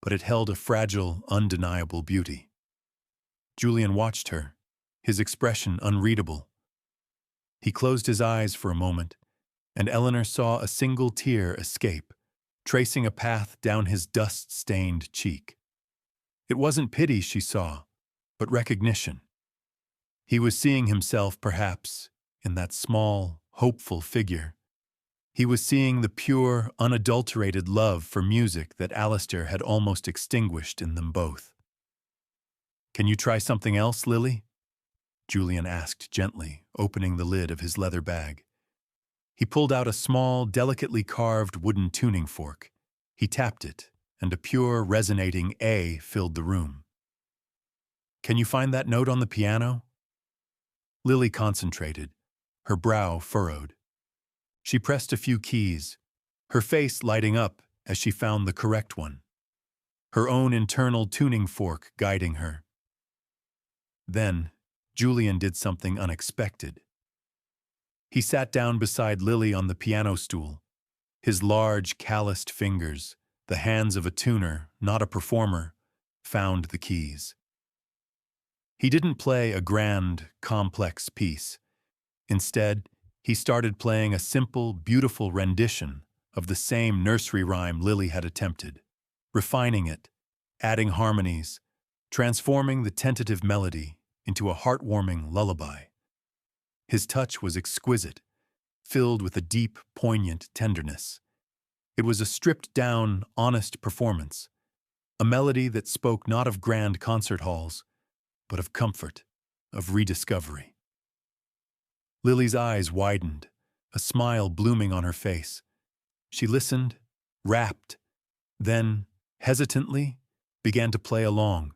but it held a fragile, undeniable beauty. Julian watched her, his expression unreadable. He closed his eyes for a moment, and Eleanor saw a single tear escape, tracing a path down his dust-stained cheek. It wasn't pity she saw, but recognition. He was seeing himself, perhaps, in that small, hopeful figure. He was seeing the pure, unadulterated love for music that Alistair had almost extinguished in them both. "Can you try something else, Lily?" Julian asked gently, opening the lid of his leather bag. He pulled out a small, delicately carved wooden tuning fork. He tapped it, and a pure, resonating A filled the room. "Can you find that note on the piano?" Lily concentrated, her brow furrowed. She pressed a few keys, her face lighting up as she found the correct one, her own internal tuning fork guiding her. Then, Julian did something unexpected. He sat down beside Lily on the piano stool, his large, calloused fingers, the hands of a tuner, not a performer, found the keys. He didn't play a grand, complex piece. Instead, he started playing a simple, beautiful rendition of the same nursery rhyme Lily had attempted, refining it, adding harmonies, transforming the tentative melody into a heartwarming lullaby. His touch was exquisite, filled with a deep, poignant tenderness. It was a stripped-down, honest performance, a melody that spoke not of grand concert halls, but of comfort, of rediscovery. Lily's eyes widened, a smile blooming on her face. She listened, rapt, then, hesitantly, began to play along,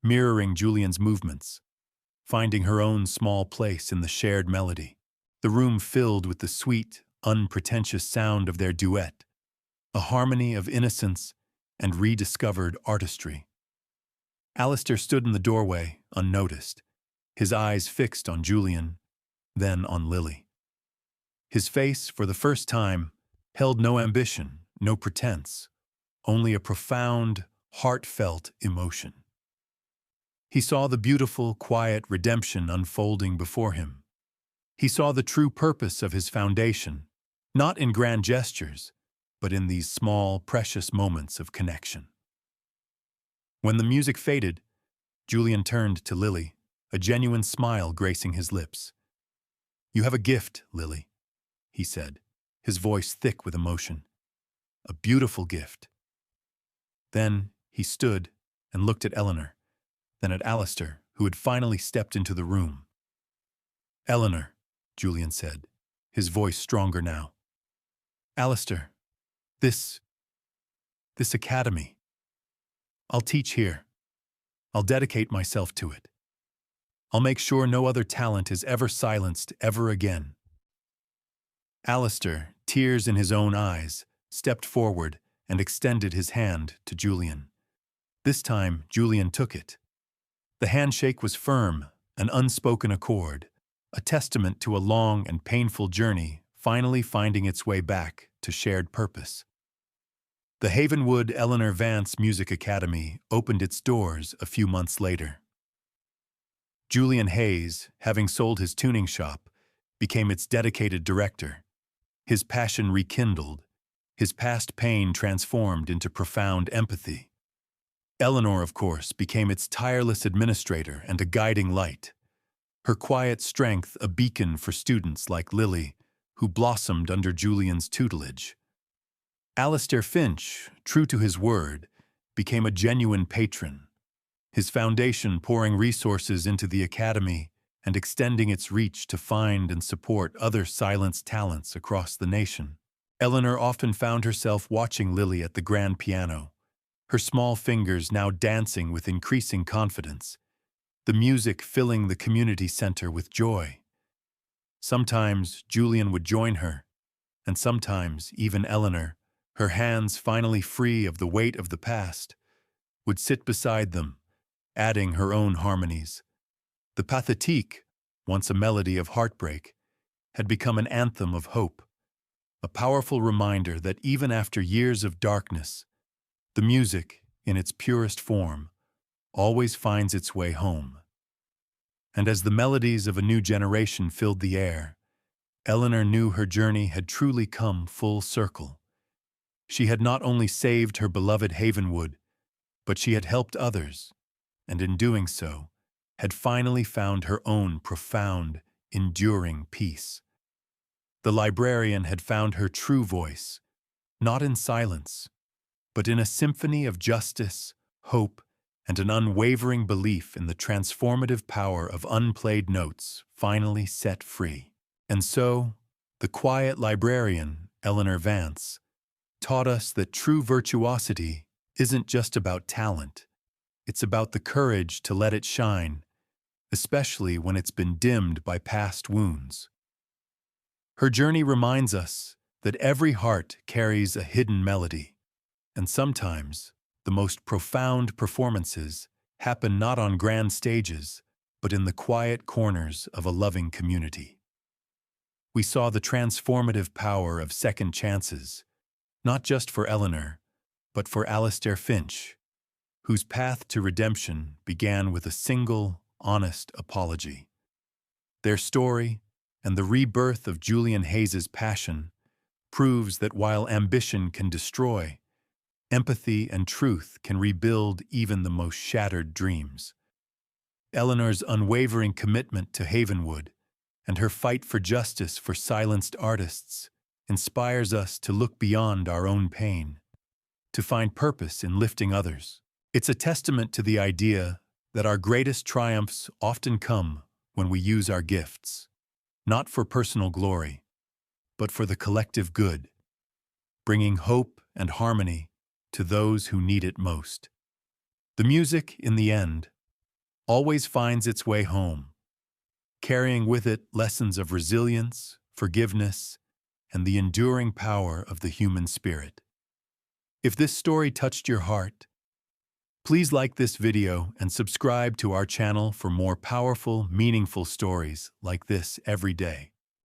mirroring Julian's movements, finding her own small place in the shared melody. The room filled with the sweet, unpretentious sound of their duet, a harmony of innocence and rediscovered artistry. Alistair stood in the doorway, unnoticed, his eyes fixed on Julian, then on Lily. His face, for the first time, held no ambition, no pretense, only a profound, heartfelt emotion. He saw the beautiful, quiet redemption unfolding before him. He saw the true purpose of his foundation, not in grand gestures, but in these small, precious moments of connection. When the music faded, Julian turned to Lily, a genuine smile gracing his lips. "You have a gift, Lily," he said, his voice thick with emotion. "A beautiful gift." Then he stood and looked at Eleanor, then at Alistair, who had finally stepped into the room. "Eleanor," Julian said, his voice stronger now. "Alistair, this academy. I'll teach here. I'll dedicate myself to it. I'll make sure no other talent is ever silenced ever again." Alistair, tears in his own eyes, stepped forward and extended his hand to Julian. This time, Julian took it. The handshake was firm, an unspoken accord, a testament to a long and painful journey finally finding its way back to shared purpose. The Havenwood Eleanor Vance Music Academy opened its doors a few months later. Julian Hayes, having sold his tuning shop, became its dedicated director. His passion rekindled, his past pain transformed into profound empathy. Eleanor, of course, became its tireless administrator and a guiding light. Her quiet strength a beacon for students like Lily, who blossomed under Julian's tutelage. Alistair Finch, true to his word, became a genuine patron, his foundation pouring resources into the academy and extending its reach to find and support other silenced talents across the nation. Eleanor often found herself watching Lily at the grand piano, her small fingers now dancing with increasing confidence, the music filling the community center with joy. Sometimes Julian would join her, and sometimes even Eleanor, her hands finally free of the weight of the past, would sit beside them, adding her own harmonies. The Pathétique, once a melody of heartbreak, had become an anthem of hope, a powerful reminder that even after years of darkness, the music, in its purest form, always finds its way home. And as the melodies of a new generation filled the air, Eleanor knew her journey had truly come full circle. She had not only saved her beloved Havenwood, but she had helped others, and in doing so, had finally found her own profound, enduring peace. The librarian had found her true voice, not in silence, but in a symphony of justice, hope, and an unwavering belief in the transformative power of unplayed notes finally set free. And so, the quiet librarian, Eleanor Vance, taught us that true virtuosity isn't just about talent. It's about the courage to let it shine, especially when it's been dimmed by past wounds. Her journey reminds us that every heart carries a hidden melody, and sometimes the most profound performances happen not on grand stages, but in the quiet corners of a loving community. We saw the transformative power of second chances, not just for Eleanor, but for Alistair Finch, whose path to redemption began with a single, honest apology. Their story, and the rebirth of Julian Hayes's passion, proves that while ambition can destroy, empathy and truth can rebuild even the most shattered dreams. Eleanor's unwavering commitment to Havenwood and her fight for justice for silenced artists inspires us to look beyond our own pain, to find purpose in lifting others. It's a testament to the idea that our greatest triumphs often come when we use our gifts, not for personal glory, but for the collective good, bringing hope and harmony to those who need it most. The music, in the end, always finds its way home, carrying with it lessons of resilience, forgiveness, and the enduring power of the human spirit. If this story touched your heart, please like this video and subscribe to our channel for more powerful, meaningful stories like this every day.